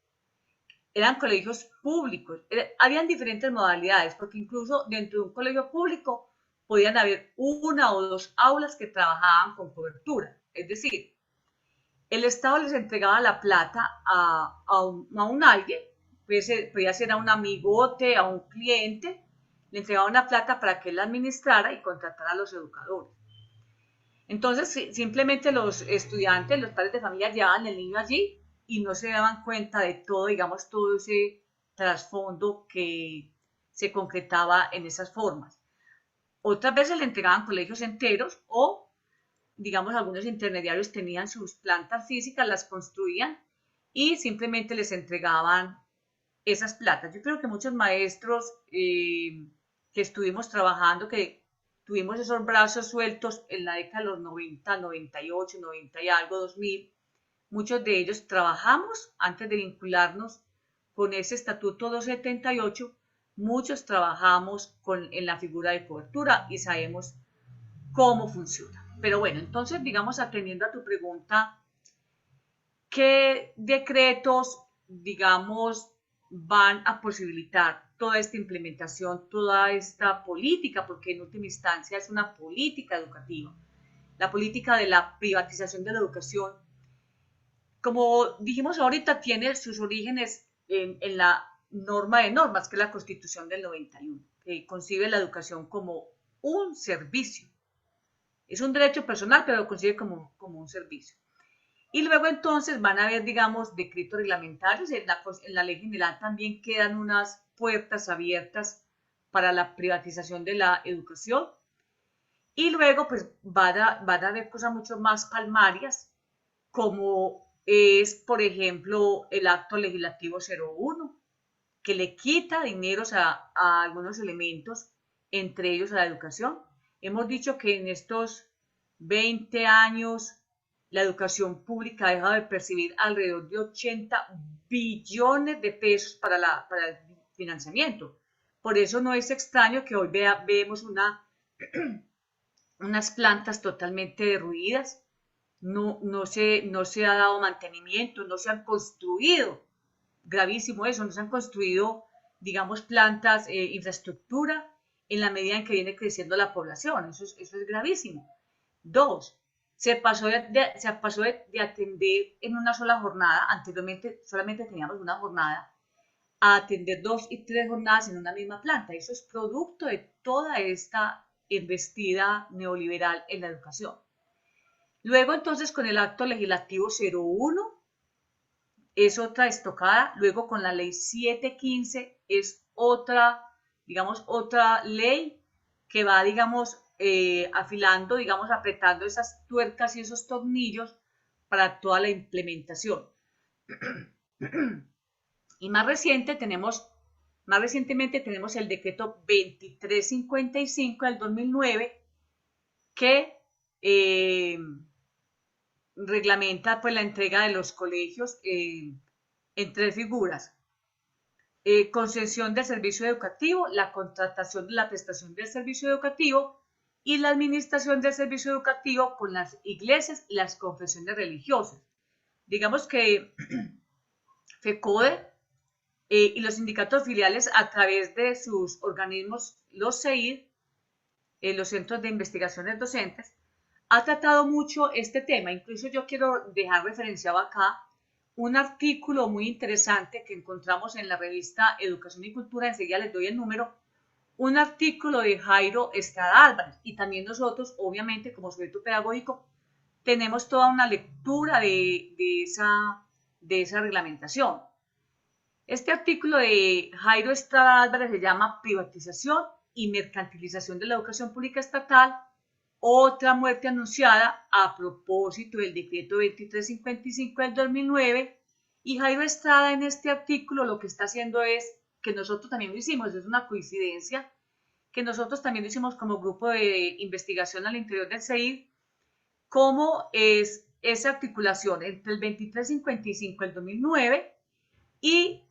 Eran colegios públicos. Habían diferentes modalidades, porque incluso dentro de un colegio público podían haber 1 o 2 aulas que trabajaban con cobertura. Es decir, el Estado les entregaba la plata a un alguien, podía ser a un amigote, a un cliente, le entregaba una plata para que él la administrara y contratara a los educadores. Entonces, simplemente los estudiantes, los padres de familia llevaban el niño allí y no se daban cuenta de todo, digamos, todo ese trasfondo que se concretaba en esas formas. Otras veces le entregaban colegios enteros o, digamos, algunos intermediarios tenían sus plantas físicas, las construían y simplemente les entregaban esas platas. Yo creo que muchos maestros que estuvimos trabajando, que tuvimos esos brazos sueltos en la década de los 90, 98, 90 y algo, 2000, muchos de ellos trabajamos antes de vincularnos con ese estatuto 278, muchos trabajamos en la figura de cobertura y sabemos cómo funciona. Pero bueno, entonces, digamos, atendiendo a tu pregunta, ¿qué decretos, digamos, van a posibilitar toda esta implementación, toda esta política? Porque en última instancia es una política educativa, la política de la privatización de la educación. Como dijimos ahorita, tiene sus orígenes en la norma de normas, que es la Constitución del 91, que concibe la educación como un servicio. Es un derecho personal, pero lo concibe como un servicio. Y luego entonces van a haber, digamos, decretos reglamentarios. En la ley general también quedan unas puertas abiertas para la privatización de la educación. Y luego pues van a haber cosas mucho más palmarias, como es, por ejemplo, el acto legislativo 01, que le quita dineros a algunos elementos, entre ellos a la educación. Hemos dicho que en estos 20 años la educación pública ha dejado de percibir alrededor de 80 billones de pesos para el financiamiento. Por eso no es extraño que hoy vemos unas plantas totalmente derruidas, no se ha dado mantenimiento, no se han construido, gravísimo eso, no se han construido, digamos, plantas, infraestructura, en la medida en que viene creciendo la población. Eso es gravísimo. 2, se pasó de atender en una sola jornada, anteriormente solamente teníamos una jornada, a atender 2 y 3 jornadas en una misma planta. Eso es producto de toda esta embestida neoliberal en la educación. Luego entonces con el acto legislativo 01 es otra estocada, luego con la ley 715 es otra, digamos, otra ley que va, digamos, afilando, digamos, apretando esas tuercas y esos tornillos para toda la implementación. Y más recientemente tenemos el decreto 2355 del 2009 que reglamenta pues la entrega de los colegios en 3 figuras. Concesión del servicio educativo, la contratación de la prestación del servicio educativo y la administración del servicio educativo con las iglesias y las confesiones religiosas. Digamos que FECODE y los sindicatos filiales, a través de sus organismos, los CEID, los centros de investigaciones docentes, ha tratado mucho este tema. Incluso yo quiero dejar referenciado acá un artículo muy interesante que encontramos en la revista Educación y Cultura, enseguida les doy el número, un artículo de Jairo Estrada Álvarez, y también nosotros, obviamente, como sujeto pedagógico, tenemos toda una lectura de esa reglamentación. Este artículo de Jairo Estrada Álvarez se llama Privatización y mercantilización de la educación pública estatal, otra muerte anunciada a propósito del decreto 2355 del 2009, y Jairo Estrada en este artículo lo que está haciendo es, que nosotros también lo hicimos, es una coincidencia, que nosotros también lo hicimos como grupo de investigación al interior del CEIR, cómo es esa articulación entre el 2355 del 2009 y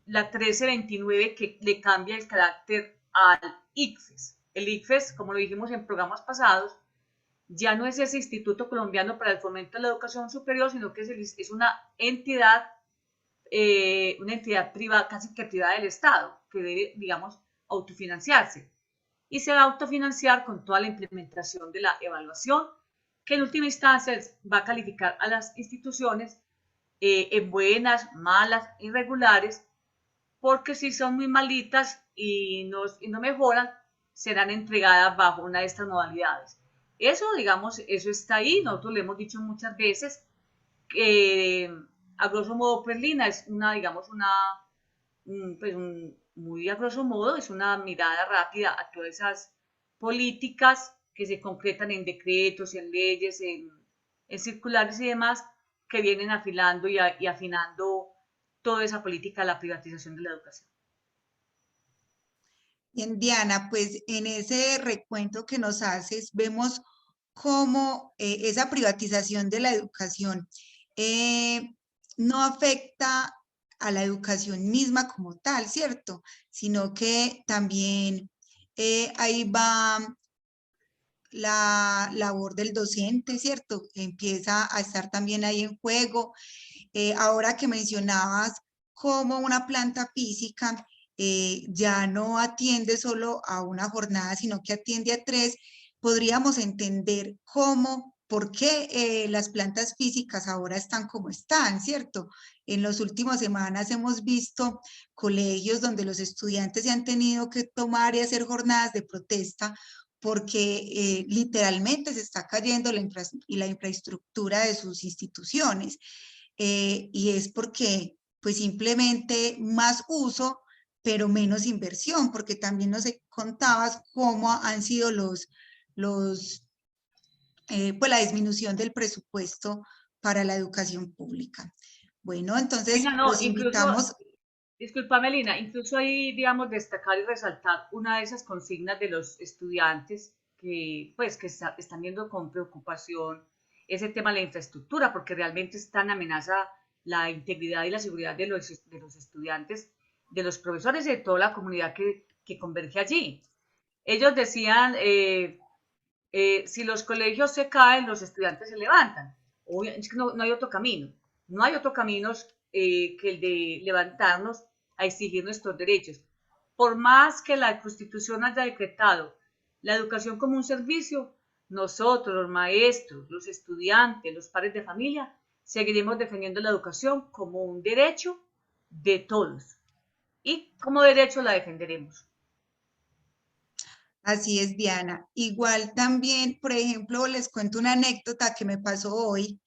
la 1329 que le cambia el carácter al ICFES. El ICFES, como lo dijimos en programas pasados, ya no es ese Instituto Colombiano para el Fomento de la Educación Superior, sino que es una entidad privada, casi que privada del Estado, que debe, digamos, autofinanciarse. Y se va a autofinanciar con toda la implementación de la evaluación, que en última instancia va a calificar a las instituciones en buenas, malas, irregulares, porque si son muy malitas y no mejoran, serán entregadas bajo una de estas modalidades. Eso, digamos, eso está ahí, nosotros le hemos dicho muchas veces, a grosso modo, pues Lina es una, digamos, muy a grosso modo, es una mirada rápida a todas esas políticas que se concretan en decretos, en leyes, en circulares y demás, que vienen afilando y afinando toda esa política de la privatización de la educación. Bien, Diana, pues en ese recuento que nos haces, vemos cómo esa privatización de la educación no afecta a la educación misma como tal, ¿cierto? Sino que también ahí va la labor del docente, ¿cierto? Empieza a estar también ahí en juego. Ahora que mencionabas cómo una planta física ya no atiende solo a una jornada, sino que atiende a 3, podríamos entender por qué las plantas físicas ahora están como están, ¿cierto? En las últimas semanas hemos visto colegios donde los estudiantes se han tenido que tomar y hacer jornadas de protesta porque literalmente se está cayendo la infraestructura de sus instituciones. Y es porque pues simplemente más uso, pero menos inversión, porque también nos contabas cómo han sido pues la disminución del presupuesto para la educación pública. Bueno, entonces los invitamos. Disculpame, Lina, incluso ahí, digamos, destacar y resaltar una de esas consignas de los estudiantes que están viendo con preocupación ese tema de la infraestructura, porque realmente está en amenaza la integridad y la seguridad de los estudiantes, de los profesores y de toda la comunidad que converge allí. Ellos decían, si los colegios se caen, los estudiantes se levantan. Es que no hay otro camino. No hay otro camino que el de levantarnos a exigir nuestros derechos. Por más que la Constitución haya decretado la educación como un servicio, nosotros, los maestros, los estudiantes, los padres de familia, seguiremos defendiendo la educación como un derecho de todos. Y como derecho la defenderemos. Así es, Diana. Igual también, por ejemplo, les cuento una anécdota que me pasó hoy.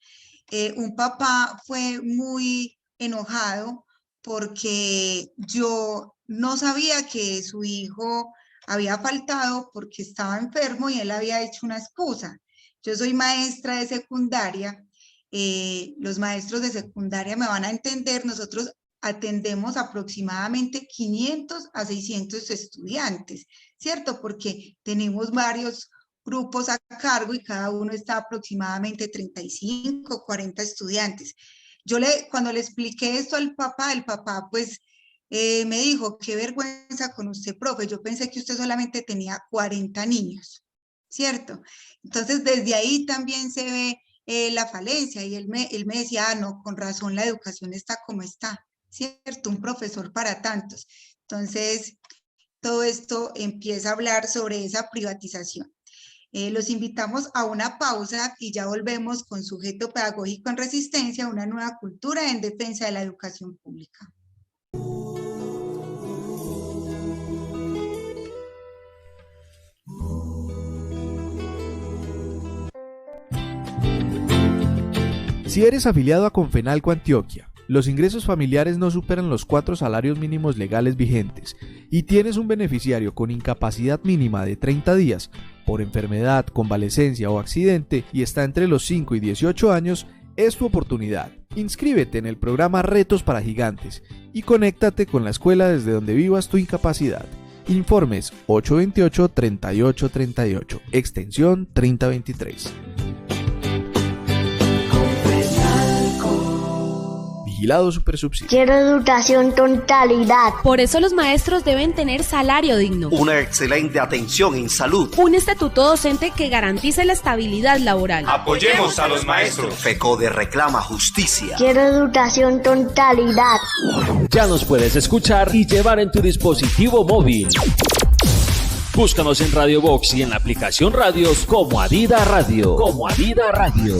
Un papá fue muy enojado porque yo no sabía que su hijo había faltado porque estaba enfermo y él había hecho una excusa. Yo soy maestra de secundaria, los maestros de secundaria me van a entender, nosotros atendemos aproximadamente 500 a 600 estudiantes, ¿cierto? Porque tenemos varios grupos a cargo y cada uno está aproximadamente 35, 40 estudiantes. Cuando le expliqué esto al papá, el papá pues me dijo, qué vergüenza con usted, profe, yo pensé que usted solamente tenía 40 niños, ¿cierto? Entonces desde ahí también se ve la falencia y él me decía, no, con razón la educación está como está, ¿cierto? Un profesor para tantos. Entonces todo esto empieza a hablar sobre esa privatización. Los invitamos a una pausa y ya volvemos con Sujeto Pedagógico en Resistencia, una nueva cultura en defensa de la educación pública. Si eres afiliado a Confenalco Antioquia, los ingresos familiares no superan los 4 salarios mínimos legales vigentes y tienes un beneficiario con incapacidad mínima de 30 días por enfermedad, convalecencia o accidente y está entre los 5 y 18 años, es tu oportunidad. Inscríbete en el programa Retos para Gigantes y conéctate con la escuela desde donde vivas tu incapacidad. Informes 828-3838, extensión 3023. Vigilado Supersubsidio. Quiero educación totalidad. Por eso los maestros deben tener salario digno. Una excelente atención en salud. Un estatuto docente que garantice la estabilidad laboral. Apoyemos a los maestros. FECODE reclama justicia. Quiero educación totalidad. Ya nos puedes escuchar y llevar en tu dispositivo móvil. Búscanos en Radio Box y en la aplicación Radios como Adida Radio. Como Adida Radio.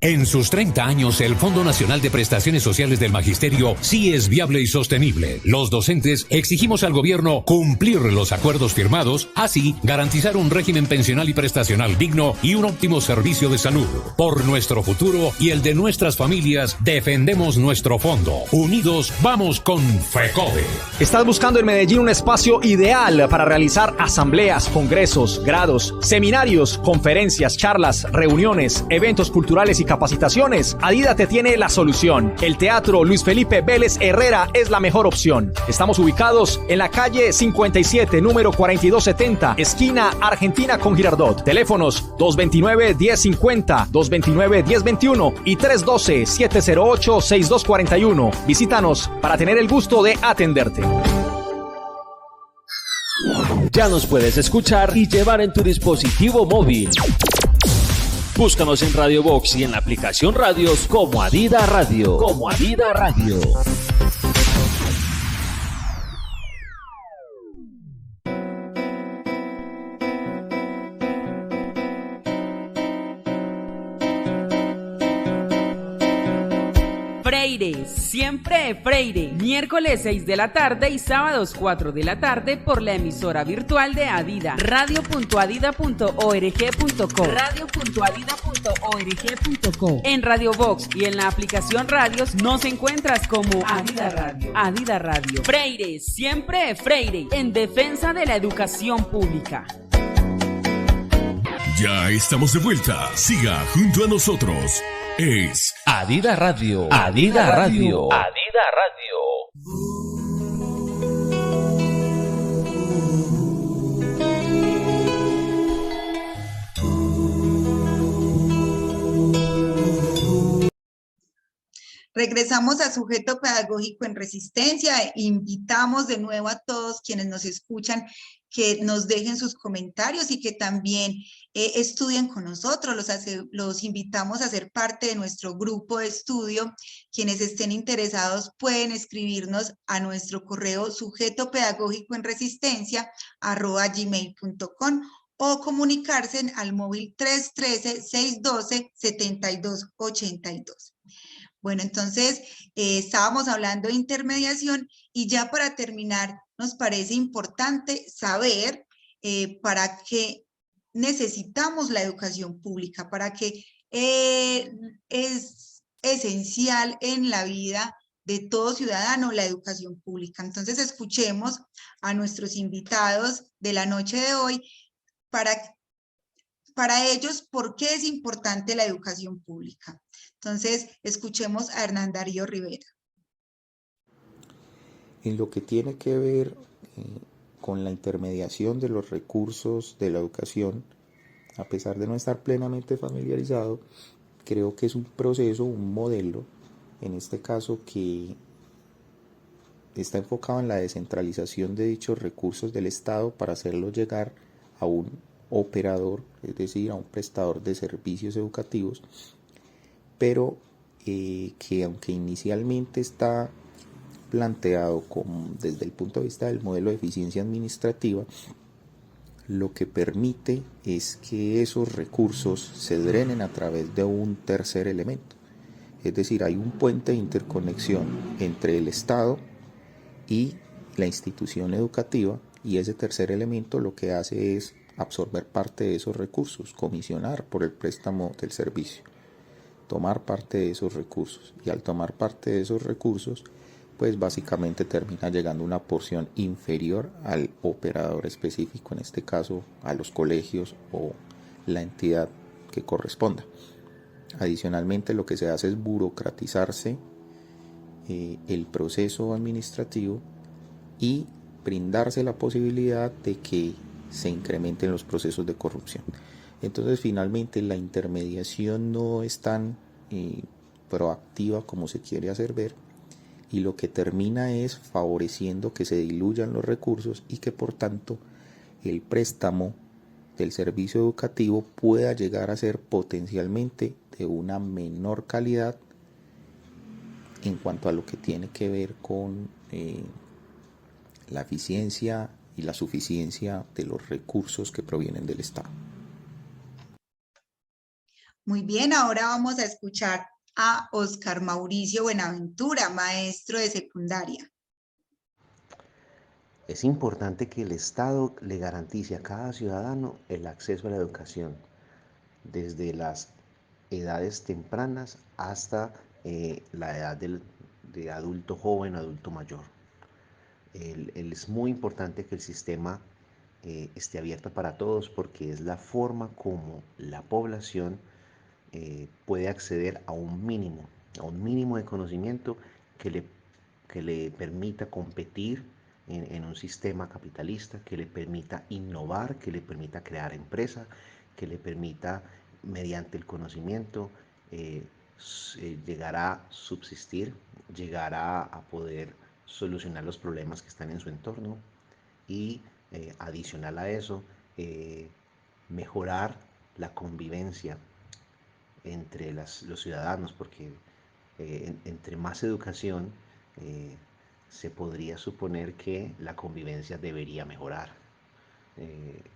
En sus 30 años, el Fondo Nacional de Prestaciones Sociales del Magisterio sí es viable y sostenible. Los docentes exigimos al gobierno cumplir los acuerdos firmados, así garantizar un régimen pensional y prestacional digno y un óptimo servicio de salud. Por nuestro futuro y el de nuestras familias, defendemos nuestro fondo. Unidos, vamos con FECODE. ¿Estás buscando en Medellín un espacio ideal para realizar asambleas, congresos, grados, seminarios, conferencias, charlas, reuniones, eventos culturales y capacitaciones? Adida te tiene la solución. El Teatro Luis Felipe Vélez Herrera es la mejor opción. Estamos ubicados en la calle 57, número 4270, esquina Argentina con Girardot. Teléfonos 229-1050, 229-1021 y 312-708-6241. Visítanos para tener el gusto de atenderte. Ya nos puedes escuchar y llevar en tu dispositivo móvil. Búscanos en Radio Box y en la aplicación Radios como Adida Radio. Como Adida Radio. Freire, siempre Freire. Miércoles 6 de la tarde y sábados 4 de la tarde por la emisora virtual de Adida. Radio.adida.org.co. Radio.adida.org.co. En Radio Box y en la aplicación Radios nos encuentras como Adida Radio. Adida Radio. Freire, siempre Freire. En defensa de la educación pública. Ya estamos de vuelta. Siga junto a nosotros. Es Adida Radio. Adida Radio. Adida Radio. Regresamos a Sujeto Pedagógico en Resistencia. Invitamos de nuevo a todos quienes nos escuchan que nos dejen sus comentarios y que también estudien con nosotros. Los invitamos a ser parte de nuestro grupo de estudio. Quienes estén interesados pueden escribirnos a nuestro correo sujetopedagógicoenresistencia@gmail.com o comunicarse al móvil 313-612-7282. Bueno, entonces estábamos hablando de intermediación y ya para terminar nos parece importante saber para qué necesitamos la educación pública, para qué es esencial en la vida de todo ciudadano la educación pública. Entonces escuchemos a nuestros invitados de la noche de hoy para ellos por qué es importante la educación pública. Entonces, escuchemos a Hernán Darío Rivera. En lo que tiene que ver con la intermediación de los recursos de la educación, a pesar de no estar plenamente familiarizado, creo que es un proceso, un modelo, en este caso que está enfocado en la descentralización de dichos recursos del Estado para hacerlos llegar a un operador, es decir, a un prestador de servicios educativos, pero que aunque inicialmente está planteado desde el punto de vista del modelo de eficiencia administrativa, lo que permite es que esos recursos se drenen a través de un tercer elemento. Es decir, hay un puente de interconexión entre el Estado y la institución educativa, y ese tercer elemento lo que hace es absorber parte de esos recursos, comisionar por el préstamo del servicio, tomar parte de esos recursos, y al tomar parte de esos recursos, pues básicamente termina llegando una porción inferior al operador específico, en este caso a los colegios o la entidad que corresponda. Adicionalmente, lo que se hace es burocratizarse el proceso administrativo y brindarse la posibilidad de que se incrementen los procesos de corrupción. Entonces, finalmente, la intermediación no es tan proactiva como se quiere hacer ver, y lo que termina es favoreciendo que se diluyan los recursos y que, por tanto, el préstamo del servicio educativo pueda llegar a ser potencialmente de una menor calidad en cuanto a lo que tiene que ver con la eficiencia y la suficiencia de los recursos que provienen del Estado. Muy bien, ahora vamos a escuchar a Oscar Mauricio Buenaventura, maestro de secundaria. Es importante que el Estado le garantice a cada ciudadano el acceso a la educación, desde las edades tempranas hasta la edad de adulto joven, adulto mayor. Es muy importante que el sistema esté abierto para todos, porque es la forma como la población puede acceder a un mínimo de conocimiento que le permita competir en un sistema capitalista, que le permita innovar, que le permita crear empresa, que le permita, mediante el conocimiento, llegar a subsistir, llegar a poder solucionar los problemas que están en su entorno, y adicional a eso, mejorar la convivencia entre los ciudadanos, porque entre más educación se podría suponer que la convivencia debería mejorar.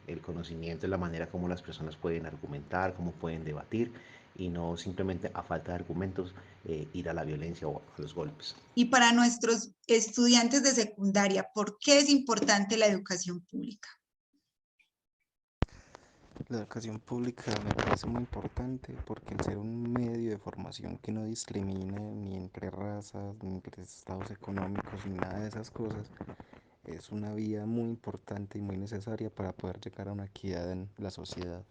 El conocimiento es la manera como las personas pueden argumentar, cómo pueden debatir, y no simplemente a falta de argumentos ir a la violencia o a los golpes. Y para nuestros estudiantes de secundaria, ¿por qué es importante la educación pública? La educación pública me parece muy importante porque al ser un medio de formación que no discrimina ni entre razas, ni entre estados económicos, ni nada de esas cosas, es una vía muy importante y muy necesaria para poder llegar a una equidad en la sociedad.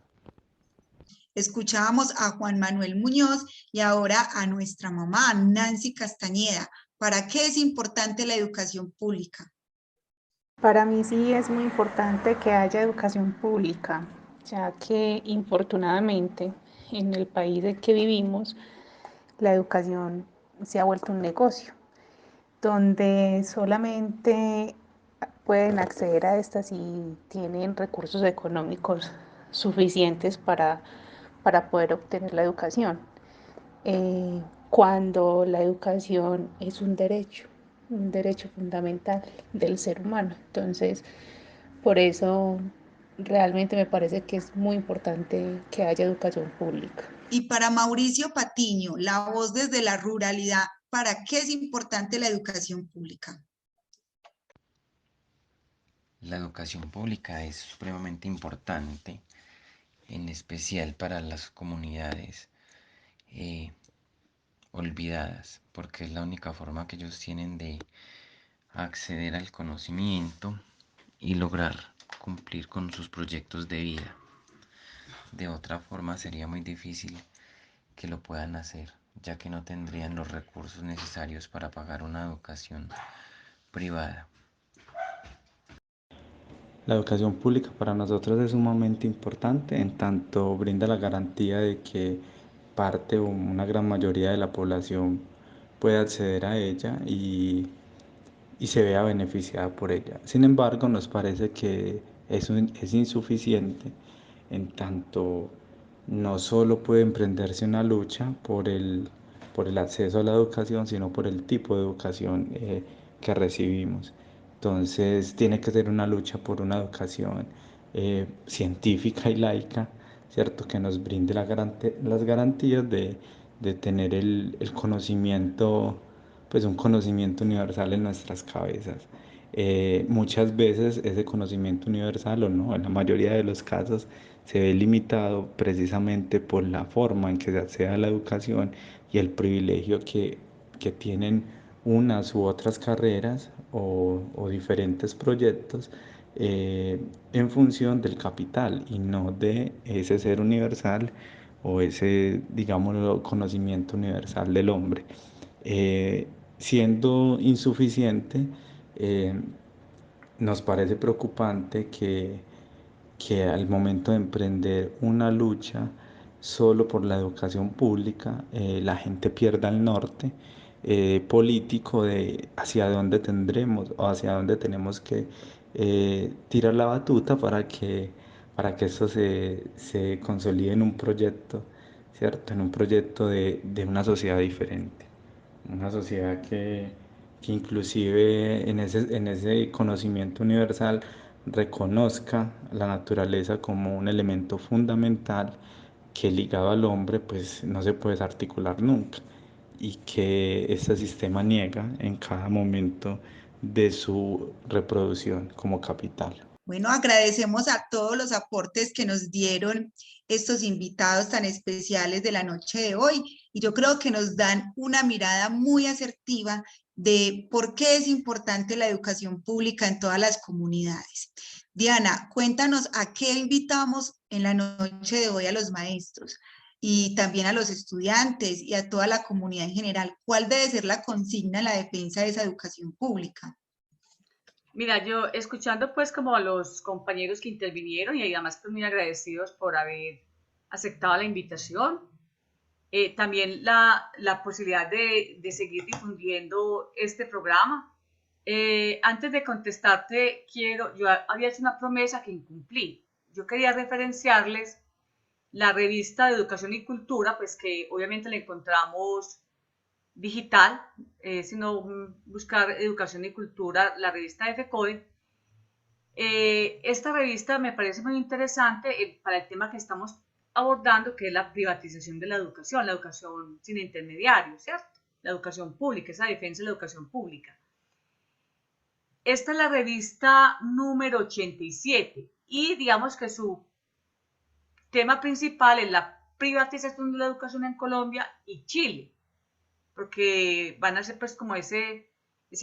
Escuchábamos a Juan Manuel Muñoz y ahora a nuestra mamá, Nancy Castañeda. ¿Para qué es importante la educación pública? Para mí sí es muy importante que haya educación pública, ya que infortunadamente en el país en que vivimos la educación se ha vuelto un negocio, donde solamente pueden acceder a esta si tienen recursos económicos suficientes para poder obtener la educación, cuando la educación es un derecho fundamental del ser humano. Entonces, por eso realmente me parece que es muy importante que haya educación pública. Y para Mauricio Patiño, la voz desde la ruralidad, ¿para qué es importante la educación pública? La educación pública es supremamente importante, en especial para las comunidades olvidadas, porque es la única forma que ellos tienen de acceder al conocimiento y lograr cumplir con sus proyectos de vida. De otra forma sería muy difícil que lo puedan hacer, ya que no tendrían los recursos necesarios para pagar una educación privada. La educación pública para nosotros es sumamente importante, en tanto brinda la garantía de que parte o una gran mayoría de la población puede acceder a ella y se vea beneficiada por ella. Sin embargo, nos parece que es insuficiente, en tanto no solo puede emprenderse una lucha por el acceso a la educación, sino por el tipo de educación que recibimos. Entonces tiene que ser una lucha por una educación científica y laica, ¿cierto? Que nos brinde las garantías de tener el conocimiento, pues un conocimiento universal en nuestras cabezas. muchas veces ese conocimiento universal, o no, en la mayoría de los casos, se ve limitado precisamente por la forma en que se accede a la educación y el privilegio que tienen unas u otras carreras o diferentes proyectos en función del capital y no de ese ser universal o ese, digámoslo, conocimiento universal del hombre. Siendo insuficiente, eh, nos parece preocupante que al momento de emprender una lucha solo por la educación pública, la gente pierda el norte político de hacia dónde tendremos o hacia dónde tenemos que tirar la batuta para que esto se consolide en un proyecto, ¿cierto? En un proyecto de una sociedad diferente, una sociedad que inclusive en ese conocimiento universal reconozca la naturaleza como un elemento fundamental que ligado al hombre pues no se puede desarticular nunca y que este sistema niega en cada momento de su reproducción como capital. Bueno, agradecemos a todos los aportes que nos dieron estos invitados tan especiales de la noche de hoy y yo creo que nos dan una mirada muy asertiva de por qué es importante la educación pública en todas las comunidades. Diana, cuéntanos a qué invitamos en la noche de hoy a los maestros y también a los estudiantes y a toda la comunidad en general. ¿Cuál debe ser la consigna en la defensa de esa educación pública? Mira, yo escuchando pues como a los compañeros que intervinieron y además pues muy agradecidos por haber aceptado la invitación, también la posibilidad de seguir difundiendo este programa. Antes de contestarte, yo había hecho una promesa que incumplí. Yo quería referenciarles la revista de Educación y Cultura, pues que obviamente la encontramos digital, sino buscar Educación y Cultura, la revista de FECODE. Esta revista me parece muy interesante para el tema que estamos abordando, que es la privatización de la educación sin intermediarios, ¿cierto? La educación pública, esa defensa de la educación pública. Esta es la revista número 87 y digamos que su tema principal es la privatización de la educación en Colombia y Chile, porque van a ser pues como ese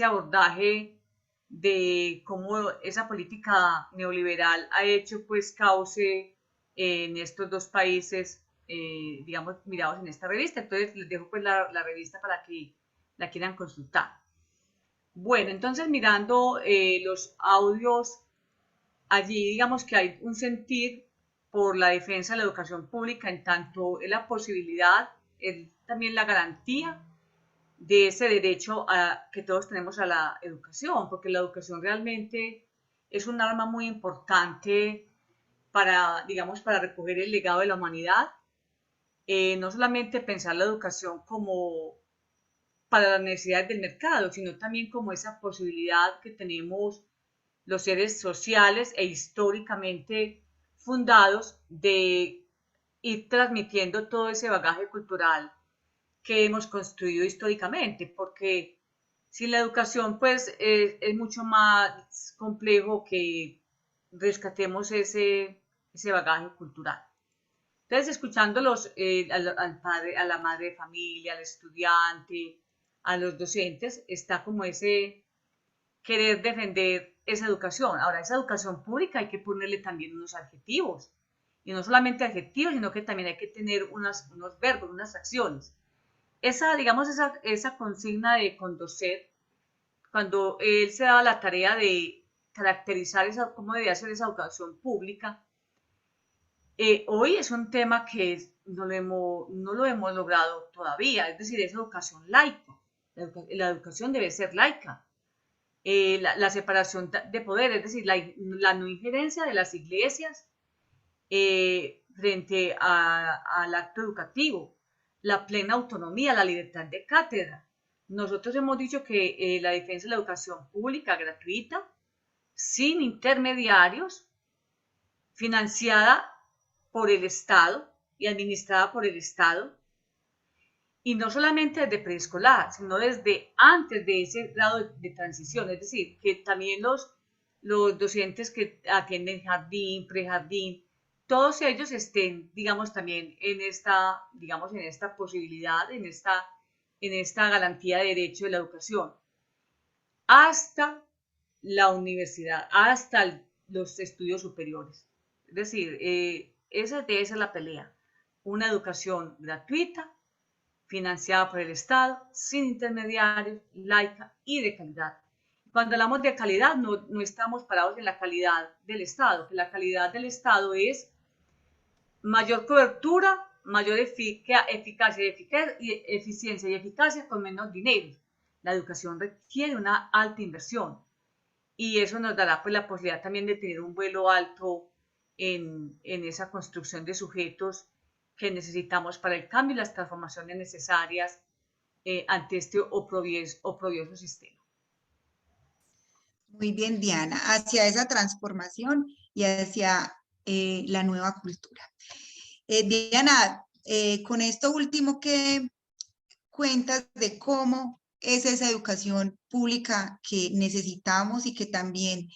abordaje de cómo esa política neoliberal ha hecho pues cauce en estos dos países, digamos, mirados en esta revista. Entonces les dejo pues la revista para que la quieran consultar. Bueno, entonces mirando los audios, allí digamos que hay un sentir por la defensa de la educación pública, en tanto es la posibilidad, es también la garantía de ese derecho que todos tenemos a la educación, porque la educación realmente es un arma muy importante para, digamos, para recoger el legado de la humanidad. No solamente pensar la educación como para las necesidades del mercado, sino también como esa posibilidad que tenemos los seres sociales e históricamente fundados de ir transmitiendo todo ese bagaje cultural que hemos construido históricamente, porque sin la educación pues es mucho más complejo que rescatemos ese bagaje cultural. Entonces, escuchándolos al padre, a la madre de familia, al estudiante, a los docentes, está como ese querer defender esa educación. Ahora, esa educación pública hay que ponerle también unos adjetivos, y no solamente adjetivos, sino que también hay que tener unos verbos, unas acciones. Digamos, esa consigna de Condorcet, cuando él se daba la tarea de caracterizar cómo debía ser esa educación pública, hoy es un tema que no lo hemos logrado todavía, es decir, es educación laica. La educación debe ser laica. La separación de poder, es decir, la no injerencia de las iglesias frente al acto educativo, la plena autonomía, la libertad de cátedra. Nosotros hemos dicho que la defensa de la educación pública gratuita, sin intermediarios, financiada por el Estado y administrada por el Estado, y no solamente desde preescolar, sino desde antes de ese grado de transición, es decir, que también los docentes que atienden jardín, prejardín, todos ellos estén, digamos, también en esta posibilidad, en esta garantía de derecho de la educación, hasta la universidad, hasta los estudios superiores. Es decir, esa debe ser la pelea, una educación gratuita, financiada por el Estado, sin intermediarios, laica y de calidad. Cuando hablamos de calidad, no estamos parados en la calidad del Estado, que la calidad del Estado es mayor cobertura, mayor eficacia y eficiencia y eficacia con menos dinero. La educación requiere una alta inversión y eso nos dará pues la posibilidad también de tener un vuelo alto en esa construcción de sujetos que necesitamos para el cambio y las transformaciones necesarias ante este oprobioso sistema. Muy bien, Diana, hacia esa transformación y hacia la nueva cultura. Diana, con esto último que cuentas de cómo es esa educación pública que necesitamos y que también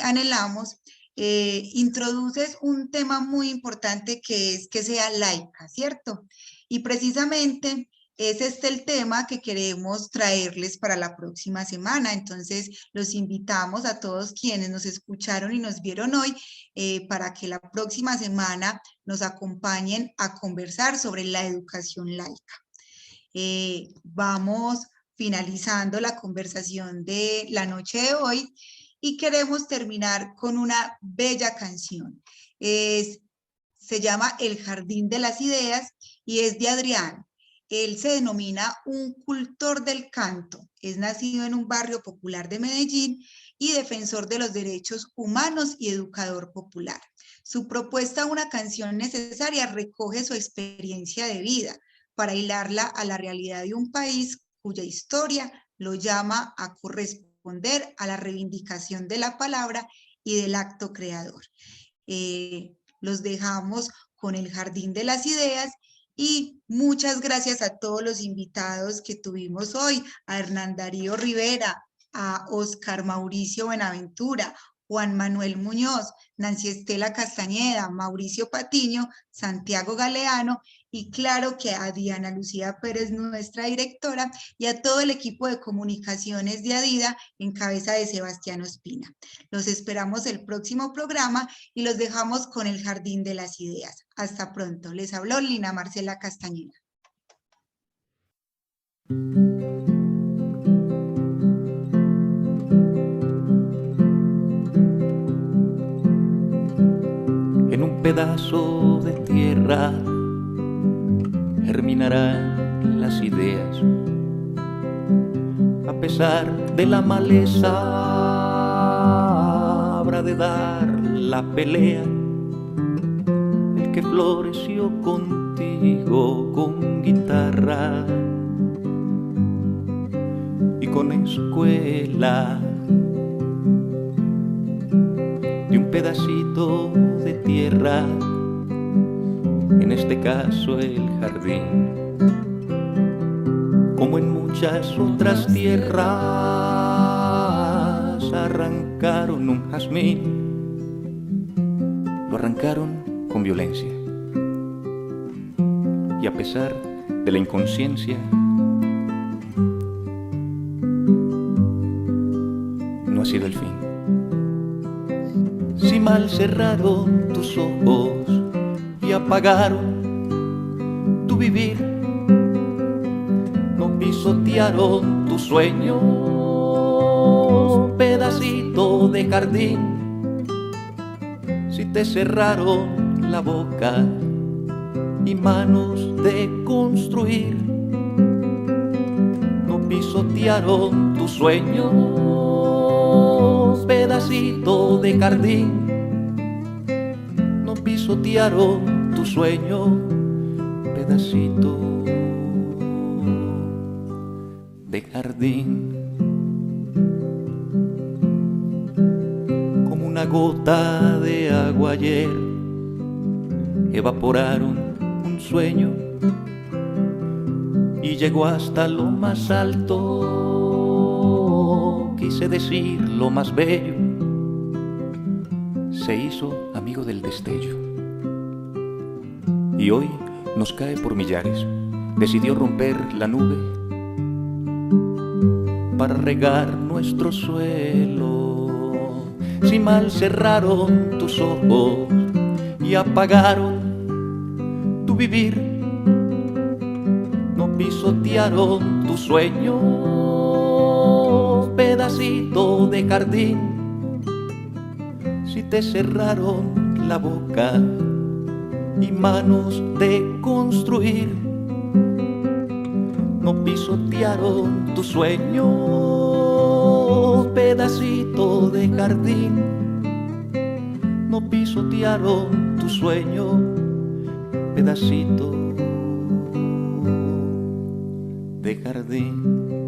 anhelamos, introduces un tema muy importante que es que sea laica, ¿cierto? Y precisamente es el tema que queremos traerles para la próxima semana. Entonces, los invitamos a todos quienes nos escucharon y nos vieron hoy para que la próxima semana nos acompañen a conversar sobre la educación laica. Vamos finalizando la conversación de la noche de hoy y queremos terminar con una bella canción. Se llama El Jardín de las Ideas y es de Adrián. Él se denomina un cultor del canto. Es nacido en un barrio popular de Medellín y defensor de los derechos humanos y educador popular. Su propuesta, una canción necesaria, recoge su experiencia de vida para hilarla a la realidad de un país cuya historia lo llama a corresponder a la reivindicación de la palabra y del acto creador. Los dejamos con El Jardín de las Ideas y muchas gracias a todos los invitados que tuvimos hoy, a Hernán Darío Rivera, a Oscar Mauricio Buenaventura, Juan Manuel Muñoz, Nancy Estela Castañeda, Mauricio Patiño, Santiago Galeano y claro que a Diana Lucía Pérez, nuestra directora, y a todo el equipo de comunicaciones de Adida en cabeza de Sebastián Ospina. Los esperamos el próximo programa y los dejamos con El Jardín de las Ideas. Hasta pronto. Les habló Lina Marcela Castañeda. En un pedazo de tierra germinarán las ideas, a pesar de la maleza habrá de dar la pelea. El que floreció contigo con guitarra y con escuela, de un pedacito de tierra, en este caso el jardín, como en muchas otras tierras, arrancaron un jazmín, lo arrancaron con violencia, y a pesar de la inconsciencia, no ha sido el fin. Si mal cerraron tus ojos y apagaron tu vivir, no pisotearon tus sueños, pedacito de jardín. Si te cerraron la boca y manos de construir, no pisotearon tus sueños, pedacito de jardín. No pisotearon tu sueño, pedacito de jardín. Como una gota de agua ayer, evaporaron un sueño y llegó hasta lo más alto. Quise decir lo más bello, se hizo amigo del destello y hoy nos cae por millares. Decidió romper la nube para regar nuestro suelo. Si mal cerraron tus ojos y apagaron tu vivir, no pisotearon tus sueños, pedacito de jardín. Si te cerraron la boca y manos de construir, no pisotearon tus sueños, pedacito de jardín. No pisotearon tu sueño, pedacito de jardín.